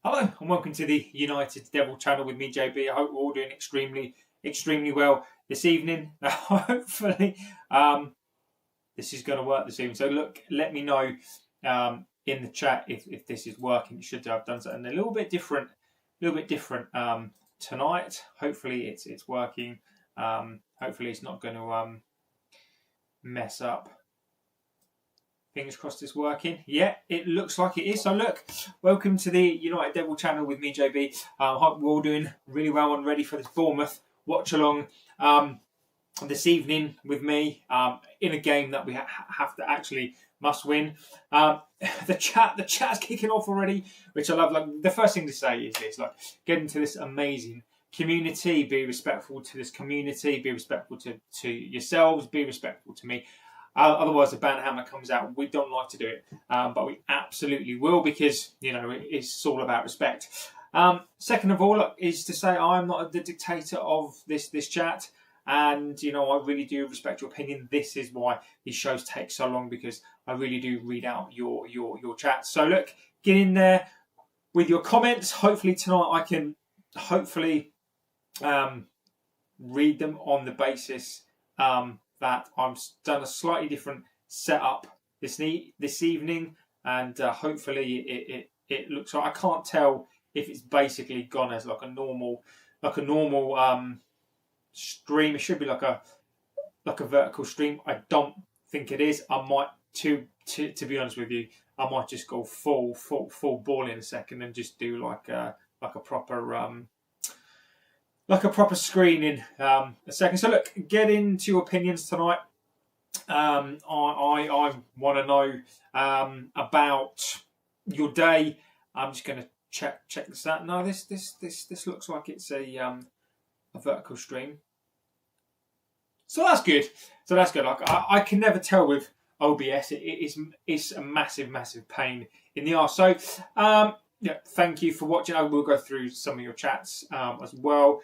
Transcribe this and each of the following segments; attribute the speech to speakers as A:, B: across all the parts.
A: Hello and welcome to the United Devil channel with me, JB. I hope we're all doing extremely well this evening. Hopefully this is going to work this evening. So look, let me know in the chat if this is working. You should have done something a little bit different tonight. Hopefully it's working. Hopefully it's not going to mess up. Fingers crossed it's working. Yeah, it looks like it is. So look, welcome to the United Devil channel with me, JB. Hope we're all doing really well and ready for this Bournemouth watch along this evening with me in a game that we have to actually must win. The chat's kicking off already, which I love. Like, the first thing to say is this: like, get into this amazing community. Be respectful to this community. Be respectful to yourselves. Be respectful to me. Otherwise, the banhammer comes out. We don't like to do it, but we absolutely will, because it's all about respect. Second of all, is to say I'm not the dictator of this chat, and I really do respect your opinion. This is why these shows take so long, because I really do read out your chat. So look, get in there with your comments. Hopefully tonight I can read them on the basis that I've done a slightly different setup this evening, and hopefully it looks like, I can't tell if it's basically gone as like a normal stream. It should be like a vertical stream. I don't think it is. I might to be honest with you, I might just go full ball in a second and just do like a proper screen in a second. So look, get into your opinions tonight. I want to know about your day. I'm just going to check this out. No, this looks like it's a vertical stream. So that's good. Like, I can never tell with OBS. It's a massive pain in the arse. So yeah, thank you for watching. I will go through some of your chats as well.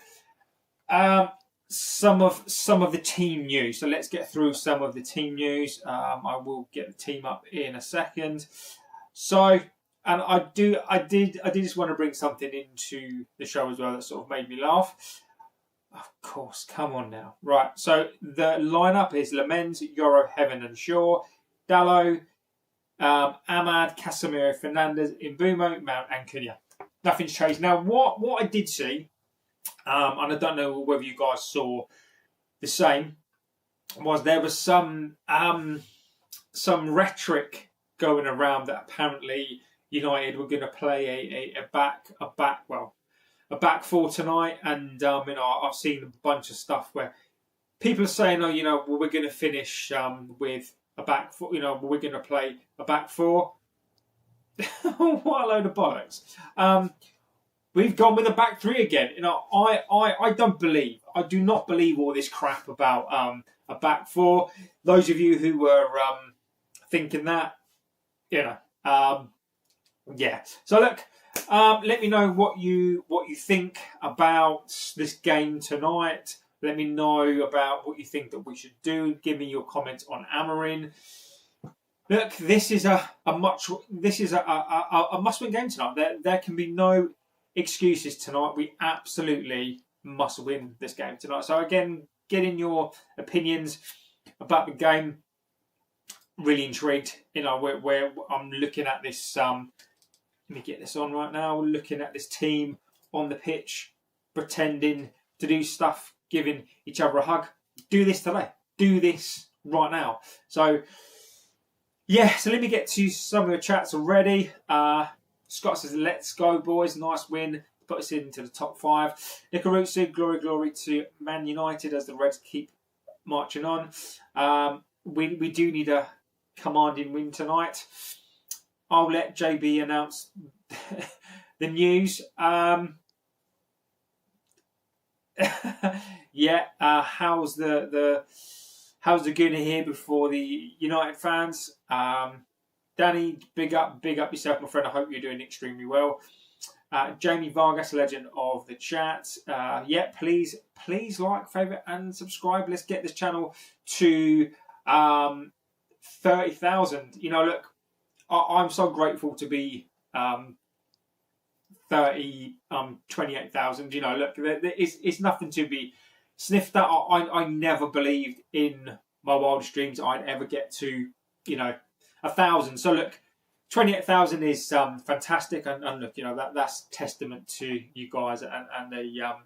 A: Some of the team news. So let's get through some of the team news. I will get the team up in a second. So, and I did just want to bring something into the show as well that sort of made me laugh. Of course, come on now. Right, so the lineup is Lamens, Yoro, Heaven and Shaw, Dallo, Ahmad, Casemiro, Fernandez, Mbumo, Mount and Cunha. Nothing's changed. Now, what I did see, and I don't know whether you guys saw the same, was there was some rhetoric going around that apparently United were going to play a back four tonight, and I've seen a bunch of stuff where people are saying, we're going to finish with a back four. We're going to play a back four. What a load of bollocks! We've gone with a back three again. I do not believe all this crap about a back four. Those of you who were thinking that, yeah. So look, let me know what you think about this game tonight. Let me know about what you think that we should do. Give me your comments on Amorim. Look, this is a must-win game tonight. There can be no excuses tonight. We absolutely must win this game tonight. So again, get in your opinions about the game. Really intrigued. Where I'm looking at this. Let me get this on right now. We're looking at this team on the pitch, pretending to do stuff, giving each other a hug. Do this today. Do this right now. So yeah. So let me get to some of the chats already. Scott says, let's go, boys. Nice win. Put us into the top 5. Nikarutsu, glory to Man United as the Reds keep marching on. We do need a commanding win tonight. I'll let JB announce the news. Yeah, how's the Guna here before the United fans? Danny, big up yourself, my friend. I hope you're doing extremely well. Jamie Vargas, legend of the chat. Yeah, please like, favourite, and subscribe. Let's get this channel to 30,000. Look, I'm so grateful to be 28,000. You know, look, it's nothing to be sniffed at. I never believed in my wildest dreams I'd ever get to, you know, 1,000. So look, 28,000 is fantastic, and look, you know, that's testament to you guys and the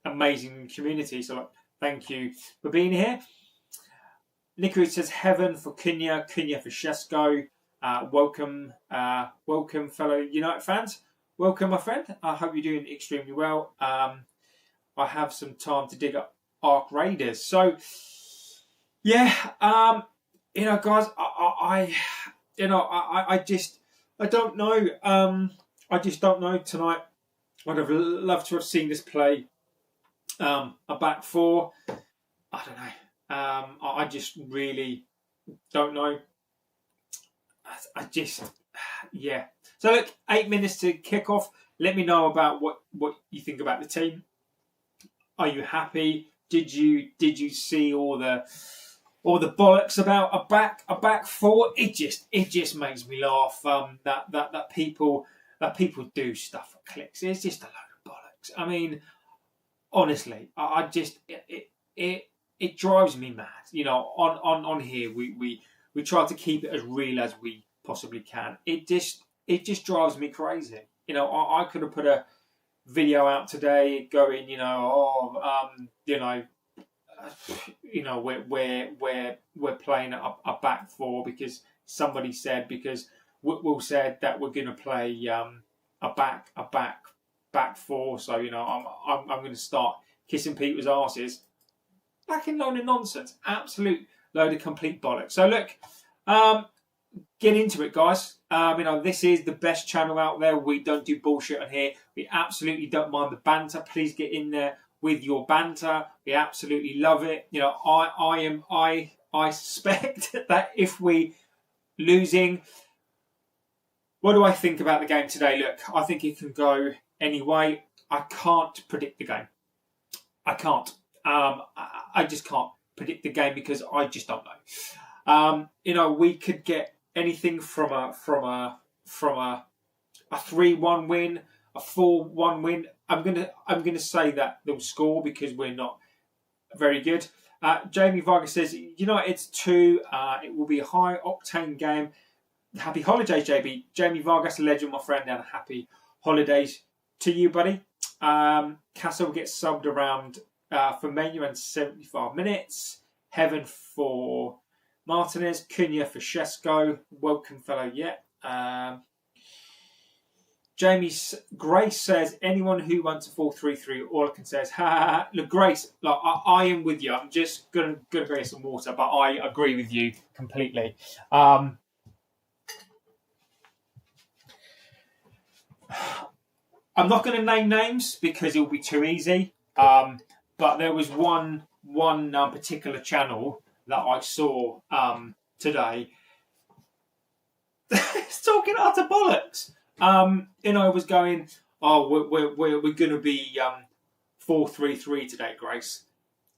A: amazing community. So look, thank you for being here. Nicky says heaven for Cunha for Shesko. Welcome, fellow United fans. Welcome, my friend. I hope you're doing extremely well. I have some time to dig up Arc Raiders. So, yeah, you know, guys, I don't know. I just don't know tonight. I'd have loved to have seen this play a back four. I don't know. I just really don't know. Yeah. So look, 8 minutes to kick off. Let me know about what you think about the team. Are you happy? Did you see all the bollocks about a back four? It just makes me laugh. That people do stuff for clicks. It's just a load of bollocks. I mean, honestly, it drives me mad. You know, on here we try to keep it as real as we possibly can. It just drives me crazy. You know, I could have put a video out today going, you know, we're playing a back four because somebody said, because Will said that we're going to play a back four. So, you know, I'm going to start kissing people's asses. Fucking load of nonsense. Absolute load of complete bollocks. So look, get into it, guys. You know, this is the best channel out there. We don't do bullshit on here. We absolutely don't mind the banter. Please get in there with your banter. We absolutely love it. You know, I suspect that if we losing, what do I think about the game today? Look, I think it can go any way. I can't predict the game. I can't. I just can't predict the game because I just don't know. You know, we could get anything from a 3-1 win, a 4-1 win. I'm gonna say that they'll score because we're not very good. Jamie Vargas says, United's 2. It will be a high octane game. Happy holidays, JB. Jamie Vargas, a legend, my friend, and happy holidays to you, buddy. Castle gets subbed around for Menu and 75 minutes. Heaven for Martinez. Cunha for Shesko. Welcome, fellow. Yeah. Jamie Grace says, anyone who wants a 4-3-3, all I can say is, ha. Look, Grace, look, I am with you. I'm just going to get some water, but I agree with you completely. I'm not going to name names because it will be too easy. But there was one particular channel that I saw today. It's talking utter bollocks. Was going, oh, we're going to be 4-3-3 today, Grace.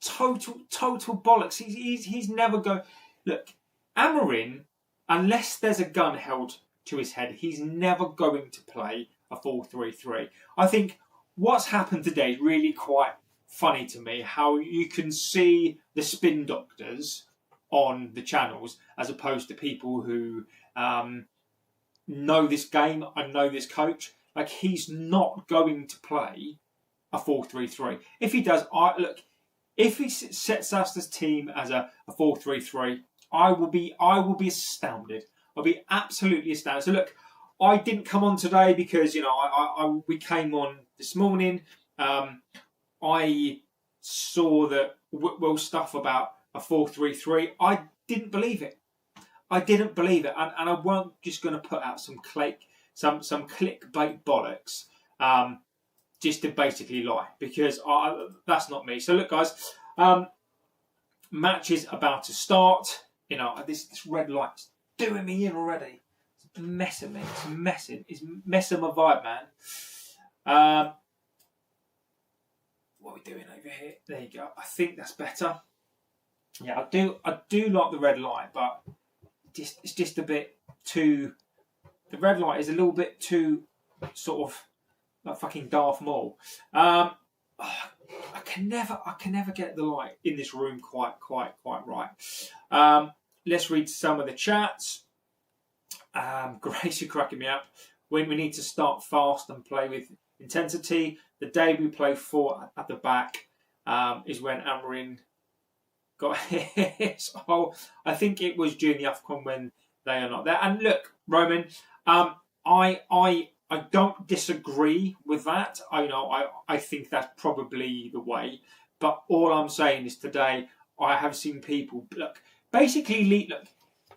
A: Total bollocks. He's never going. Look, Amorim, unless there's a gun held to his head, he's never going to play a 4-3-3. I think what's happened today is really quite funny to me. How you can see the spin doctors on the channels as opposed to people who know this game and know this coach. Like, he's not going to play a 4-3-3. If he does, if he sets us this team as a 4-3-3, I will be astounded. I'll be absolutely astounded. So look, I didn't come on today because we came on this morning. I saw that Will stuff about a 4-3-3. I didn't believe it. And I weren't just going to put out some clickbait bollocks just to basically lie, because that's not me. So look, guys, match is about to start. This red light's doing me in already. It's messing me. It's messing my vibe, man. What are we doing over here? There you go. I think that's better. Yeah, I do like the red light, but it's just a bit too. The red light is a little bit too sort of like fucking Darth Maul. I can never get the light in this room quite right. Let's read some of the chats. Grace, you're cracking me up. When we need to start fast and play with intensity, the day we play 4 at the back is when Amorim got his. Oh, I think it was during the AFCON when they are not there. And look, Roman, I don't disagree with that. I think that's probably the way. But all I'm saying is today I have seen people look.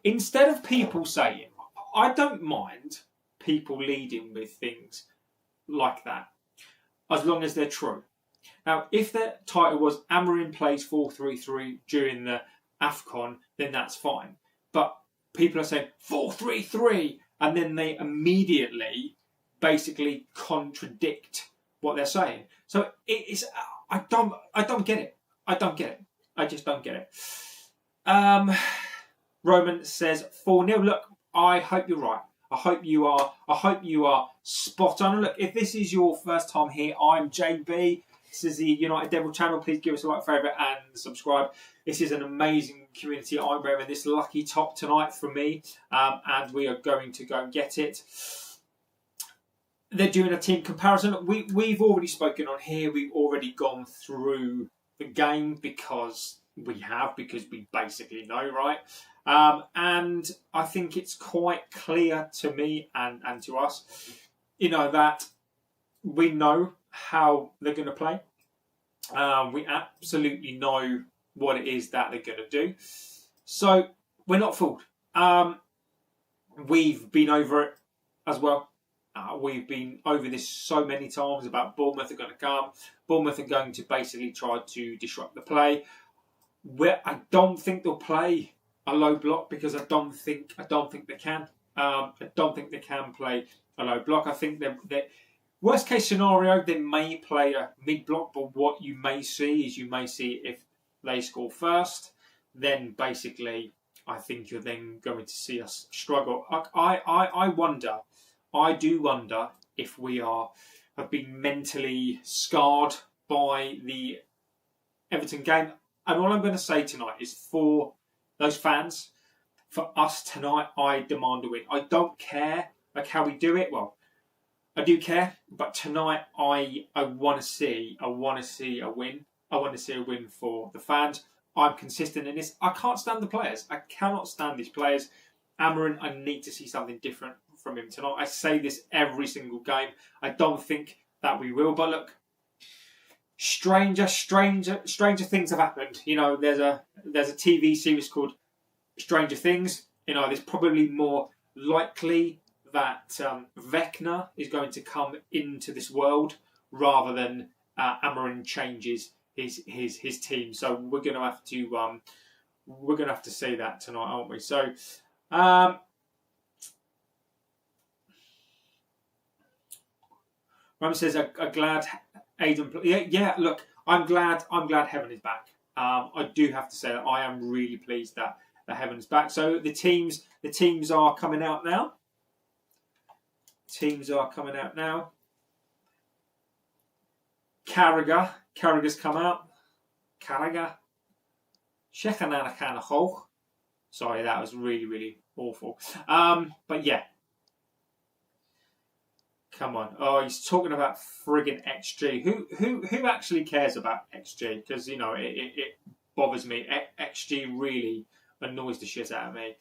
A: Instead of people saying, I don't mind people leading with things like that, as long as they're true. Now, if the title was Amorim plays 4-3-3 during the AFCON, then that's fine. But people are saying 4-3-3, and then they immediately basically contradict what they're saying. So it is. I don't get it. I don't get it. I just don't get it. Roman says 4-0. Look, I hope you're right. I hope you are spot on. Look, if this is your first time here, I'm JB. This is the United Devil channel. Please give us a like, favourite, and subscribe. This is an amazing community. I'm wearing this lucky top tonight from me, and we are going to go and get it. They're doing a team comparison. We've already spoken on here. We've already gone through the game because we basically know, right? And I think it's quite clear to me and to us, that we know how they're going to play. We absolutely know what it is that they're going to do. So we're not fooled. We've been over it as well. We've been over this so many times about Bournemouth are going to come. Bournemouth are going to basically try to disrupt the play. I don't think they'll play a low block because I don't think they can. I don't think they can play a low block. I think that worst case scenario, they may play a mid block, but what you may see if they score first, then basically I think you're then going to see us struggle. I do wonder if we have been mentally scarred by the Everton game. And all I'm going to say tonight is for those fans, for us tonight, I demand a win. I don't care how we do it. Well, I do care, but tonight I want to see a win. I want to see a win for the fans. I'm consistent in this. I can't stand the players. I cannot stand these players. Amorim, I need to see something different from him tonight. I say this every single game. I don't think that we will, but look, stranger things have happened. There's a TV series called Stranger Things. There's probably more likely that Vecna is going to come into this world rather than Amorim changes his team. So we're going to have to see that tonight, aren't we? So. Ram says, "I'm glad Aidan." Yeah. Look, I'm glad Heaven is back. I do have to say that I am really pleased that Heaven is back. So the teams are coming out now. Carragher's come out. Carragher. Shekhanana kind of hole. Sorry, that was really awful. But yeah. Come on. Oh, he's talking about friggin' XG. Who actually cares about XG? Because, it bothers me. XG really annoys the shit out of me.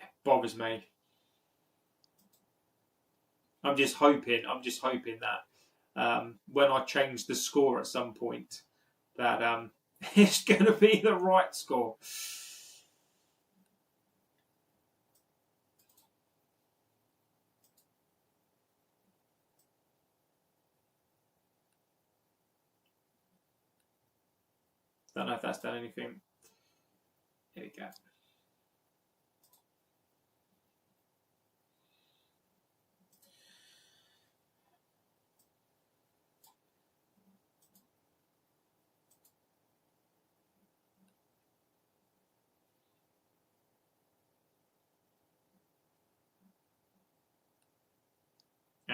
A: It bothers me. I'm just hoping that when I change the score at some point, that it's going to be the right score. Don't know if that's done anything. Here we go.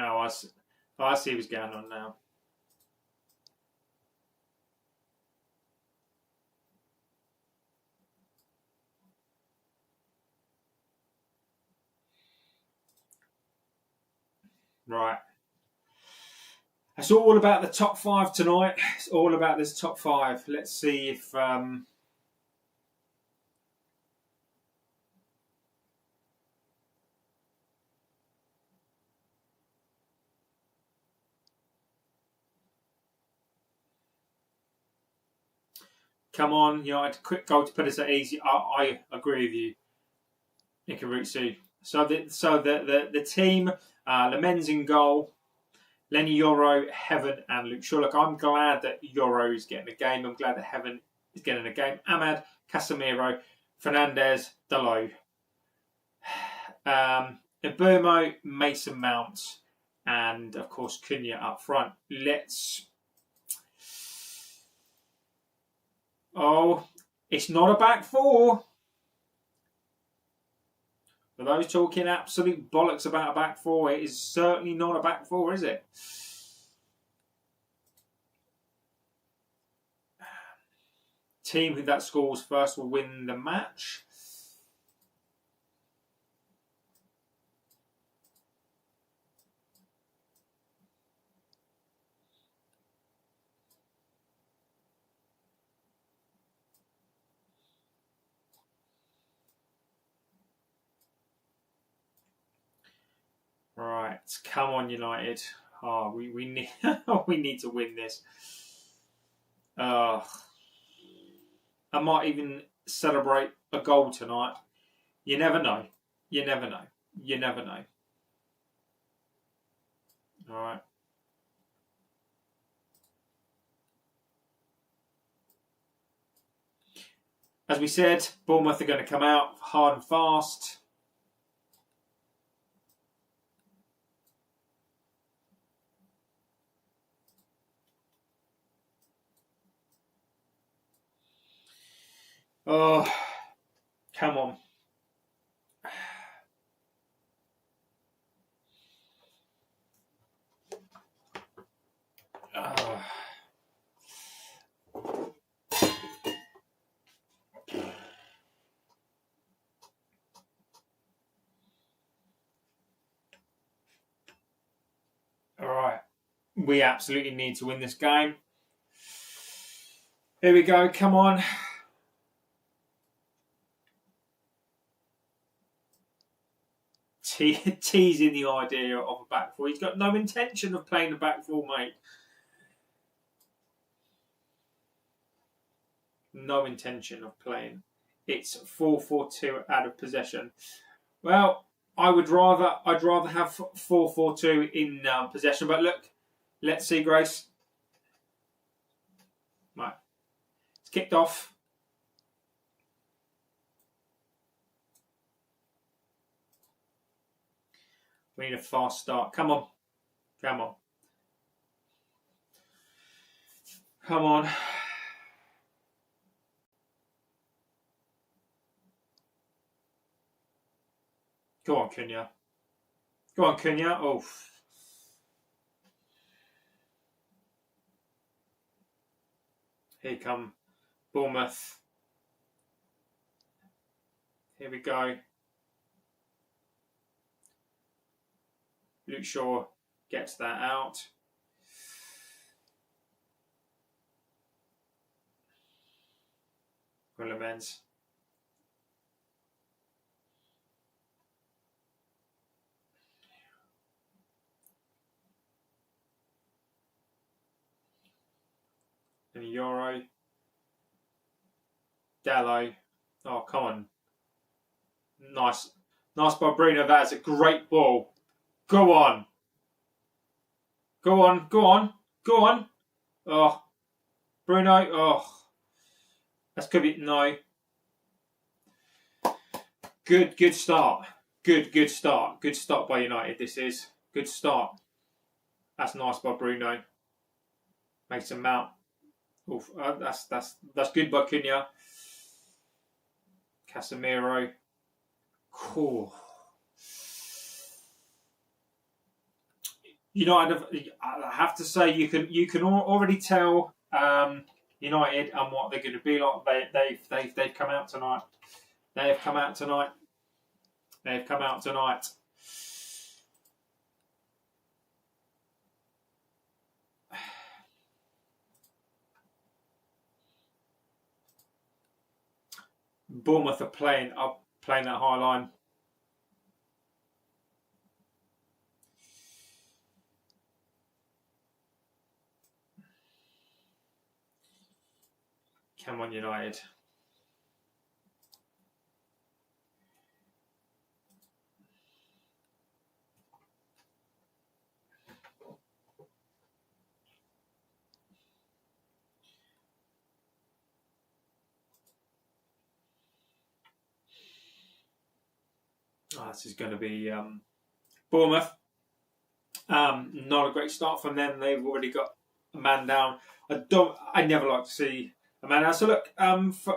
A: Oh, I see what's going on now. Right. It's all about the top 5 tonight. It's all about this top 5. Let's see if... Come on, United. Quick goal to put us at easy. I agree with you, Ikaritsu. So the team, the men's in goal, Lenny Yoro, Heaven, and Luke Shaw. Look, I'm glad that Yoro is getting a game. I'm glad that Heaven is getting a game. Ahmad, Casemiro, Fernandez, Dalot. Iburmo, Mason Mount, and of course Cunha up front. Oh, it's not a back 4. For those talking absolute bollocks about a back 4, it is certainly not a back 4, is it? Team who that scores first will win the match. Right, come on, United. Oh, we need we need to win this. I might even celebrate a goal tonight. You never know. You never know. You never know. All right. As we said, Bournemouth are going to come out hard and fast. Oh, come on. All right. We absolutely need to win this game. Here we go. Come on. Teasing the idea of a back 4. He's got no intention of playing the back 4, mate. No intention of playing. It's 4-4-2 out of possession. Well, I'd rather have 4-4-2 in possession. But look, let's see, Grace. Right, it's kicked off. We need a fast start. Come on, come on, come on. Go on, Cunha. Go on, Cunha. Oh. Here come Bournemouth. Here we go. Luke Shaw gets that out. Willemens. And Euro. Dalot. Oh, come on. Nice. Nice by Bruno. That is a great ball. Go on. Go on. Go on. Go on. Oh. Bruno. Oh. That's could be no. Good start. Good start. Good start by United. This is good start. That's nice by Bruno. Makes him mount. Oof, that's good by Cunha. Casemiro. Cool. United, I have to say, you can already tell United and what they're going to be like. They've come out tonight. They have come out tonight. They have come out tonight. Bournemouth are playing that high line. Come on, United. Oh, this is going to be Bournemouth. Not a great start from them. They've already got a man down. I never like to see a man down. So look,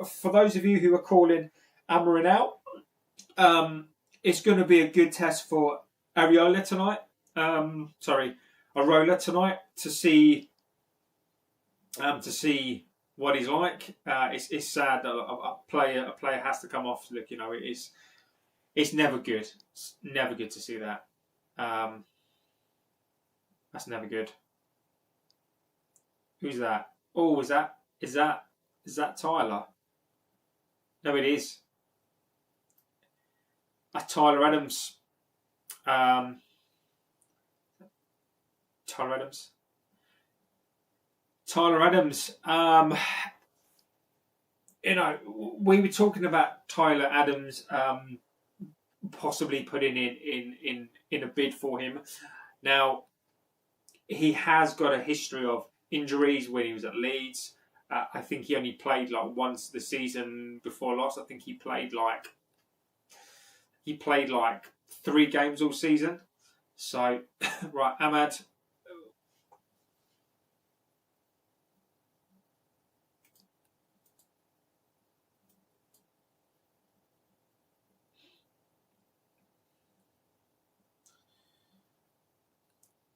A: for those of you who are calling Amorim out, it's going to be a good test for Areola tonight. Areola tonight to see what he's like. It's sad that a player has to come off. Look, it's never good. It's never good to see that. That's never good. Who's that? Oh, is that Tyler? No, it is. Tyler Adams. Tyler Adams. Tyler Adams. We were talking about Tyler Adams possibly putting in a bid for him. Now, he has got a history of injuries when he was at Leeds. I think he only played like once the season before last. I think he played like 3 games all season. So, right, Ahmad.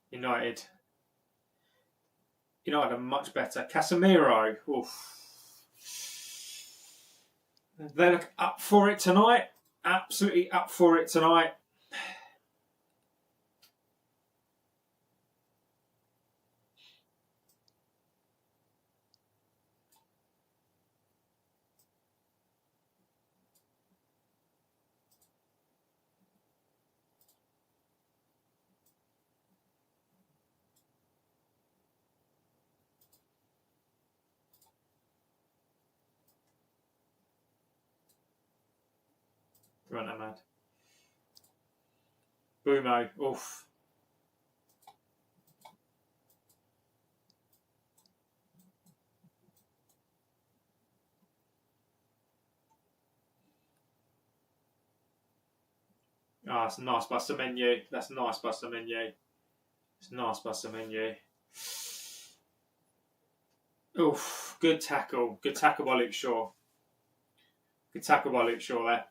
A: United are much better. Casemiro. Oof. They look up for it tonight. Absolutely up for it tonight. Run that mad. Boomo. Oof. Ah, it's nice by Semenyo. That's nice by Semenyo. It's nice by Semenyo. Oof. Good tackle. Good tackle by Luke Shaw. Good tackle by Luke Shaw there.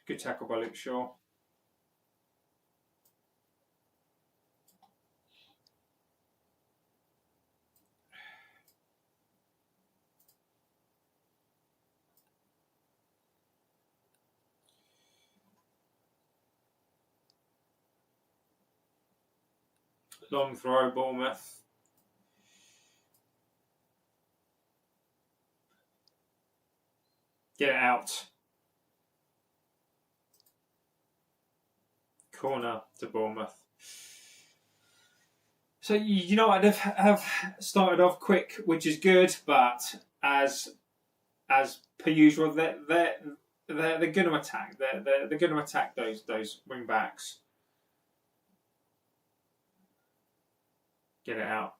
A: Good tackle by Luke Shaw. Long throw, Bournemouth. Get it out. Corner to Bournemouth. So United have started off quick, which is good, but as per usual, they're going to attack. They're going to attack those wing backs. Get it out.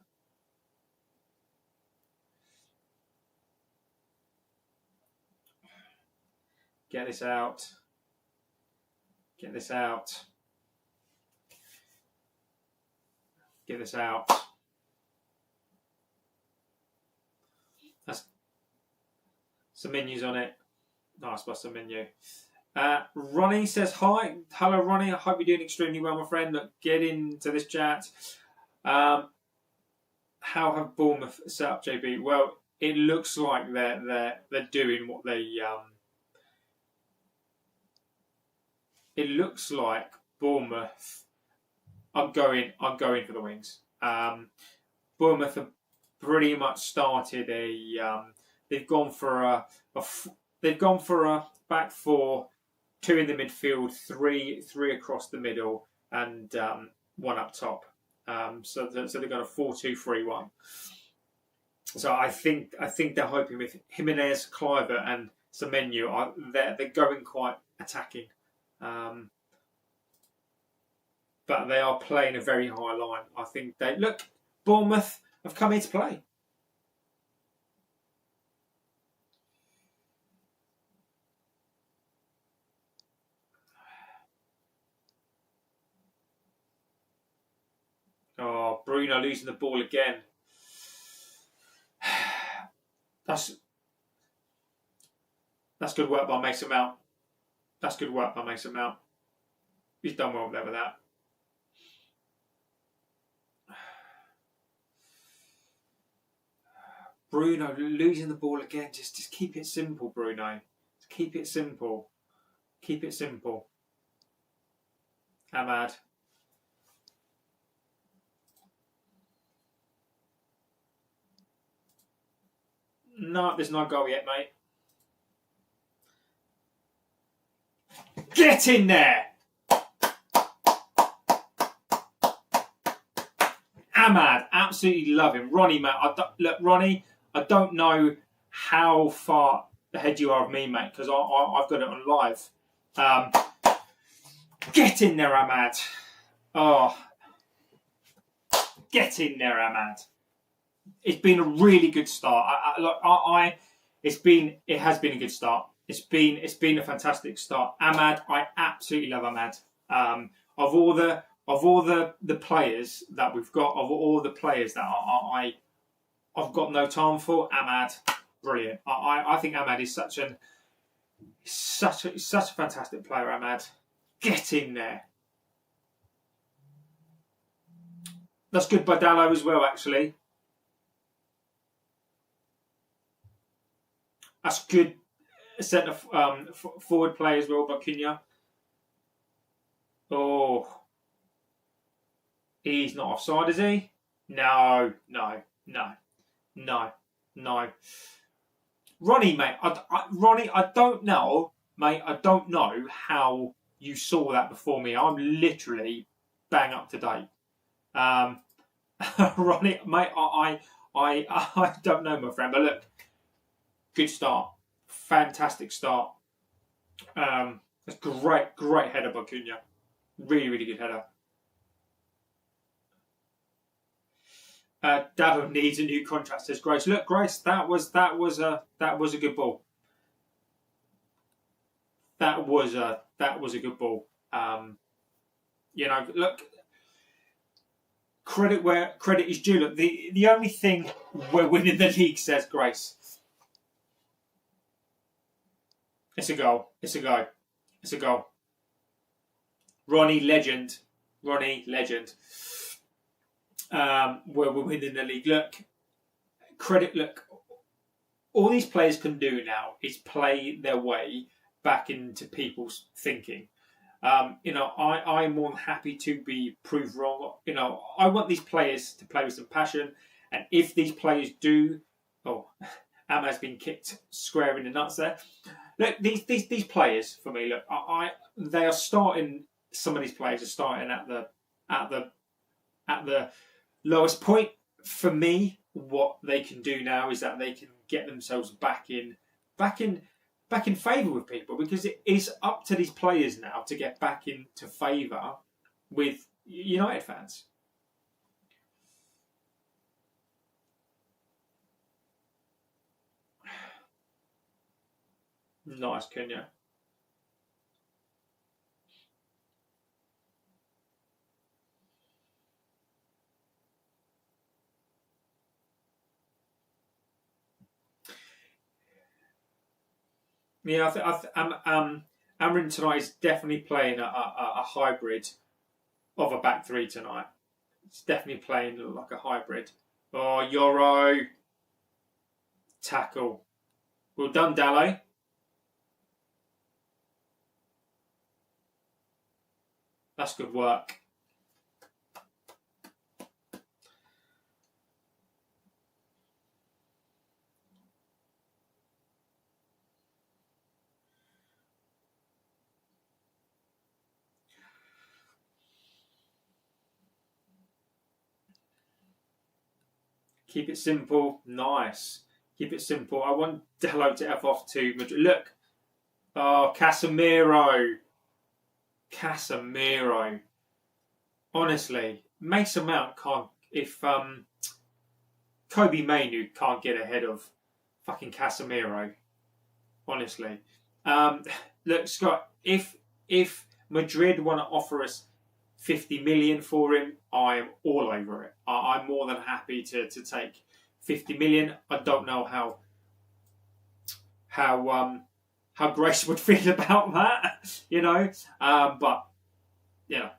A: Get this out. Get this out. Get this out. That's some menus on it. Nice by some menu. Ronnie says hi. Hello, Ronnie. I hope you're doing extremely well, my friend. Look, get into this chat. How have Bournemouth set up, JB? Well, it looks like they're doing what they. It looks like Bournemouth are going for the wings. Bournemouth have pretty much started a. They've gone for a back four, two in the midfield, three across the middle, and one up top. So they've got a 4-2-3-1. So I think they're hoping with Jimenez, Cliver, and Semenyo, they're going quite attacking. But they are playing a very high line. I think Bournemouth have come here to play. Oh, Bruno losing the ball again. That's good work by Mason Mount. That's good work by Mason Mount. He's done well there with that. Bruno losing the ball again. Just keep it simple, Bruno. Just keep it simple. Keep it simple. Ahmad. No, there's no goal yet, mate. Get in there! Ahmad, absolutely love him. Ronnie, mate. Look, Ronnie, I don't know how far ahead you are of me, mate, because I've got it on live. Get in there, Ahmad. Oh, get in there, Ahmad. It's been a really good start. It has been a good start. It's been a fantastic start. Ahmad, I absolutely love Ahmad. Of all the players that we've got, of all the players that I've got no time for, Ahmad, brilliant. I think Ahmad is such a fantastic player. Ahmad, get in there. That's good by Dallo as well, actually. That's good centre forward play as well by Cunha. Oh, he's not offside, is he? No. Ronnie, mate, Ronnie, I don't know, mate. I don't know how you saw that before me. I'm literally bang up to date. Ronnie, mate, I don't know, my friend, but look, good start, fantastic start. That's great header by Cunha. Really good header. Davo needs a new contract, says Grace. Look, Grace, that was a good ball. That was a good ball. Look, credit where credit is due. Look, the only thing we're winning the league, says Grace. It's a goal. It's a go. It's a goal. Ronnie, legend. Where we're winning the league. Look, all these players can do now is play their way back into people's thinking. I'm more than happy to be proved wrong. I want these players to play with some passion, and if these players do, Ahmad's been kicked square in the nuts there. Look, these players for me. Look, they are starting. Some of these players are starting at the lowest point. For me, what they can do now is that they can get themselves back in favour with people, because it is up to these players now to get back into favour with United fans. Nice, Cunha. Yeah, Amorim tonight is definitely playing a hybrid of a back three tonight. It's definitely playing like a hybrid. Oh, Yoro. Tackle. Well done, Dallo. That's good work. Keep it simple. Nice. Keep it simple. I want Dallo to F off to Madrid. Look. Oh, Casemiro. Casemiro. Honestly, Mason Mount can't. If Kobe Mainu can't get ahead of fucking Casemiro. Honestly. Look, Scott. If Madrid want to offer us 50 million for him, I am all over it. I'm more than happy to take 50 million. I don't know how Grace would feel about that, you know. But yeah,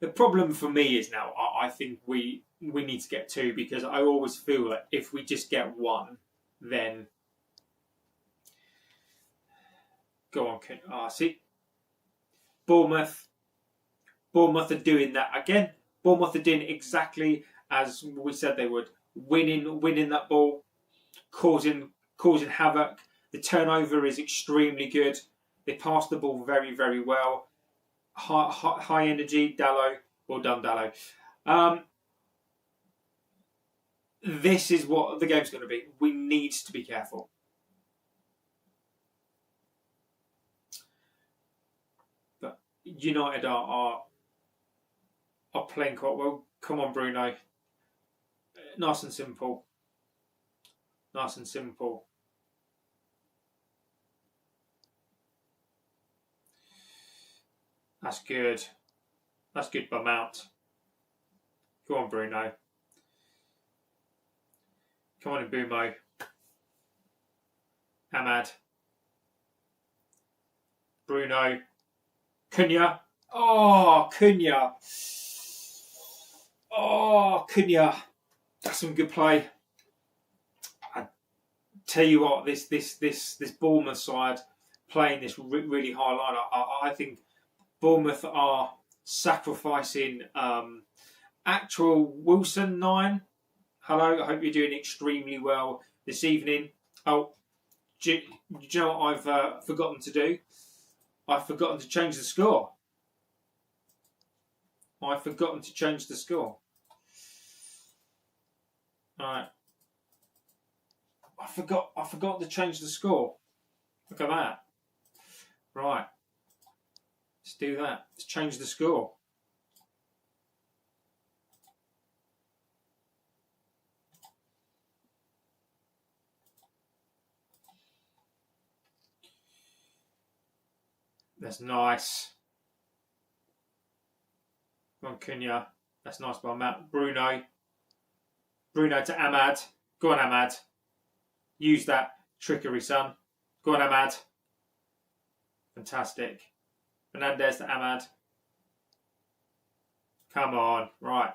A: the problem for me is now I think we need to get two, because I always feel that if we just get one, then go on. See, Bournemouth are doing that again. Bournemouth are doing exactly as we said they would, winning that ball, causing havoc. The turnover is extremely good. They pass the ball very, very well. High energy, Dallo. Well done, Dallo. This is what the game's going to be. We need to be careful. But United are playing quite well. Come on, Bruno. Nice and simple. Nice and simple. That's good. That's good by Mount. Go on, Bruno. Come on, Mbumo. Ahmad. Bruno. Cunha. Oh, Cunha. Oh, Cunha. That's some good play. I tell you what, this Bournemouth side playing this really high line. I think Bournemouth are sacrificing actual Wilson 9. Hello, I hope you're doing extremely well this evening. Oh, do you know what I've forgotten to do? I've forgotten to change the score. I've forgotten to change the score. Alright. I forgot to change the score. Look at that. Right. Let's do that. Let's change the score. That's nice. Come on, Cunha. That's nice by Matt. Bruno to Ahmad. Go on, Ahmad. Use that trickery, son. Go on, Ahmad. Fantastic. Fernandez to Ahmad. Come on. Right.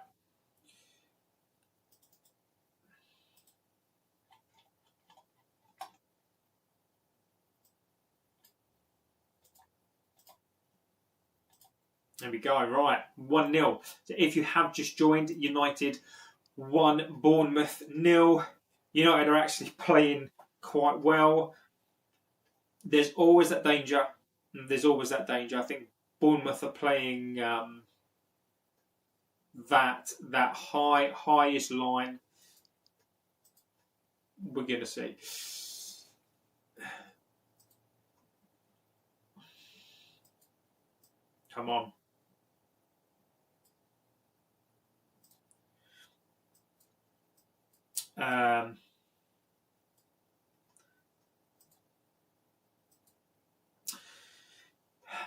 A: There we go. Right. 1-0. So if you have just joined, United 1, Bournemouth 0. United are actually playing quite well. There's always that danger. I think Bournemouth are playing that highest line. We're going to see. Come on.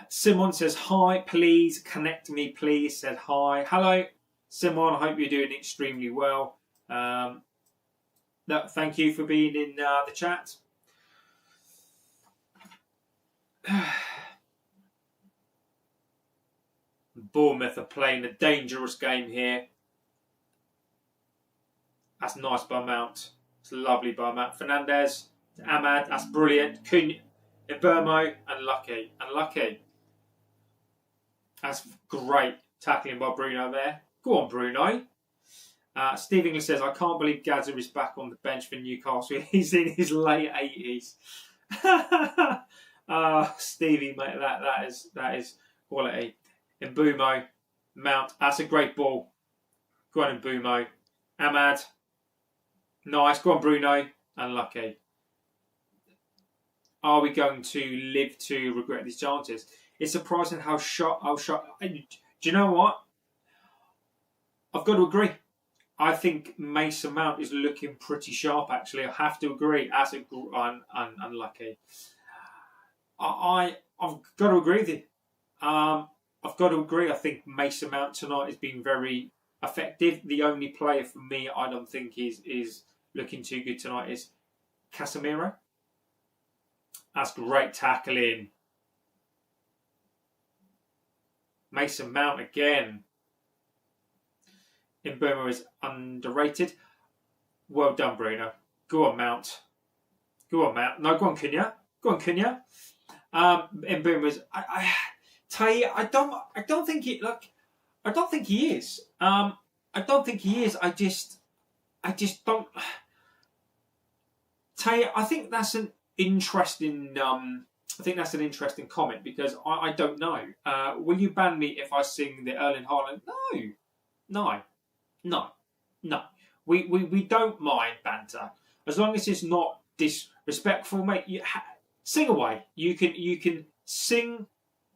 A: Simon says, hi, please connect me, please. Said hi. Hello, Simon. I hope you're doing extremely well. Thank you for being in the chat. Bournemouth are playing a dangerous game here. That's nice by Mount. It's lovely by Mount. Fernandez, Ahmad, that's brilliant. Ibermo, unlucky. That's great tackling by Bruno there. Go on, Bruno. Steve English says, I can't believe Gazza is back on the bench for Newcastle. He's in his late 80s. Stevie, mate, that is quality. Mbumo, Mount, that's a great ball. Go on, Mbumo. Ahmad, nice. Go on, Bruno. Unlucky. Are we going to live to regret these chances? It's surprising how shot. Do you know what? I've got to agree. I think Mason Mount is looking pretty sharp, actually. I have to agree. That's unlucky. I've got to agree with you. I've got to agree. I think Mason Mount tonight has been very effective. The only player for me I don't think is looking too good tonight is Casemiro. That's great tackling. Mason Mount again. Mbumo is underrated. Well done, Bruno. Go on, Mount. No, go on, Cunha. Mbumo is. I tell you, I don't think he is. I don't think he is. I just don't. Tell you, I think that's an interesting. Comment because I don't know. Will you ban me if I sing the Erling Haaland? No. We don't mind banter as long as it's not disrespectful, mate. Sing away. You can sing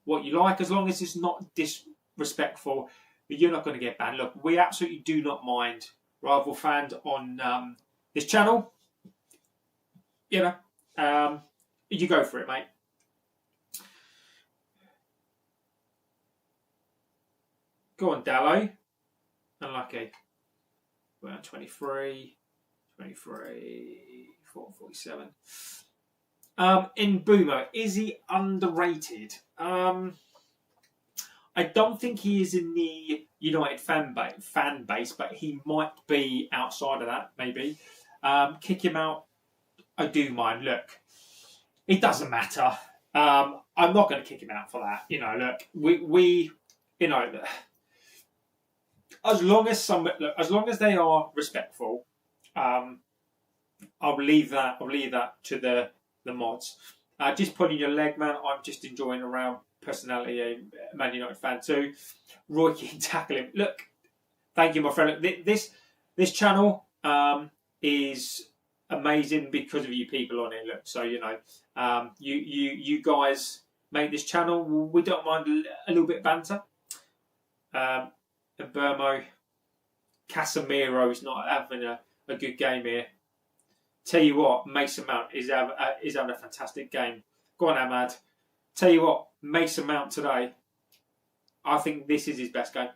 A: what you like as long as it's not disrespectful. But you're not going to get banned. Look, we absolutely do not mind rival fans on this channel. You know, you go for it, mate. Go on, Dallo. Unlucky. We're on 23, 447. Mbumo, is he underrated? I don't think he is in the United fan base, but he might be outside of that, maybe. Kick him out, I do mind. Look, it doesn't matter. I'm not going to kick him out for that. Look, we as long as they are respectful, I'll leave that to the mods. Just pulling your leg, man. I'm just enjoying around personality, a Man United fan too. Roy Keane tackling. Look, thank you, my friend. Look, this channel is amazing because of you people on it. Look, so you guys make this channel. We don't mind a little bit of banter. Burmo, Casemiro is not having a good game here. Tell you what, Mason Mount is having a fantastic game. Go on, Ahmad. Tell you what, Mason Mount today, I think this is his best game.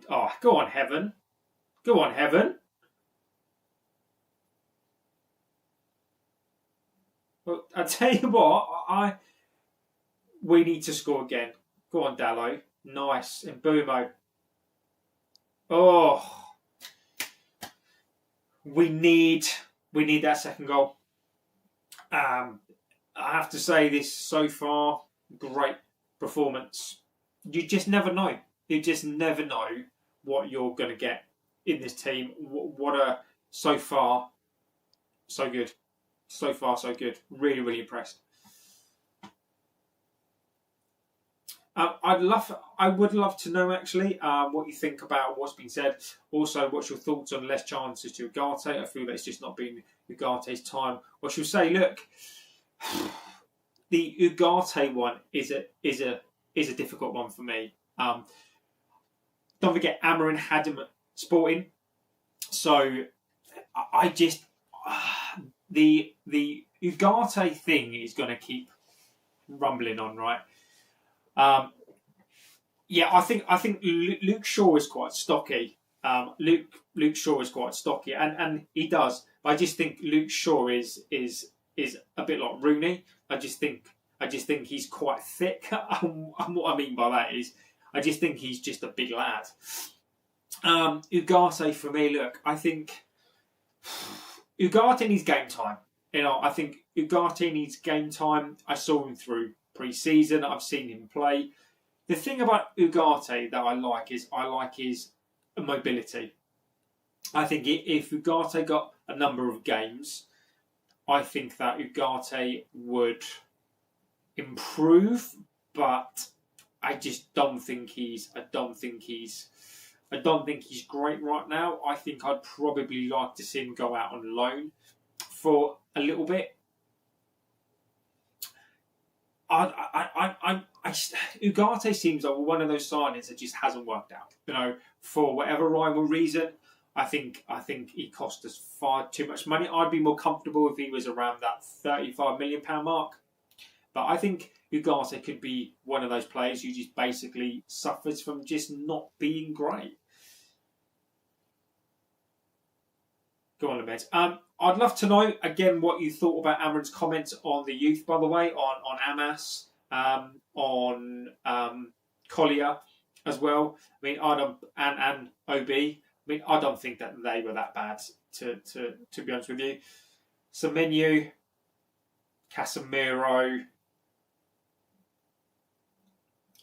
A: Oh, go on, Heaven. Go on, Heaven. Well, I tell you what, we need to score again. Go on, Dallo. Nice. And Mbumo. Oh, we need that second goal. I have to say this so far, great performance. You just never know. You just never know what you're going to get in this team. So far, so good. So far, so good. Really, really impressed. I would love to know actually what you think about what's been said. Also, what's your thoughts on less chances to Ugarte? I feel that it's just not been Ugarte's time. What should we say? Look, the Ugarte one is a difficult one for me. Don't forget, Amorim had him at Sporting, so I just the Ugarte thing is going to keep rumbling on, right? Yeah, I think Luke Shaw is quite stocky. Luke Shaw is quite stocky, and he does. But I just think Luke Shaw is a bit like Rooney. I just think he's quite thick. And what I mean by that is, I just think he's just a big lad. Ugarte for me, look, I think Ugarte needs game time. I think Ugarte needs game time. I saw him through pre-season. I've seen him play. The thing about Ugarte that I like his mobility. I think if Ugarte got a number of games, I think that Ugarte would improve, but I just don't think he's great right now. I think I'd probably like to see him go out on loan for a little bit. Ugarte seems like one of those signings that just hasn't worked out. For whatever rhyme or reason, I think he cost us far too much money. I'd be more comfortable if he was around that £35 million mark. But I think Ugarte could be one of those players who just basically suffers from just not being great. Go on, Ahmed. I'd love to know, again, what you thought about Amorim's comments on the youth, by the way, on Amas, on Collier as well. I mean, and OB. I mean, I don't think that they were that bad, to be honest with you. Semenyo, Casemiro.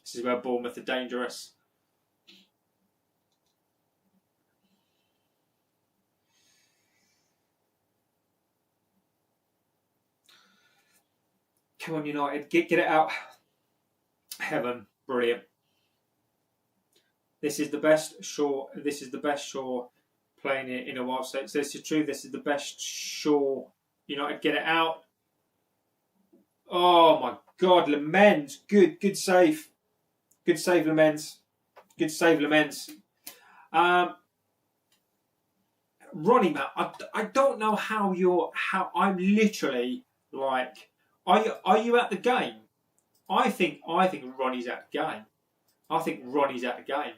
A: This is where Bournemouth are dangerous. Come on, United, get it out. Heaven, brilliant. This is the best Shaw. This is the best Shaw playing it in a while. So this is true. This is the best Shaw. United, get it out. Oh my God, Lamens, good save. Good save, Lamens. Good save, Lamens. Ronnie, man, I don't know how I'm literally like. Are you at the game? I think Ronnie's at the game. I think Ronnie's at the game.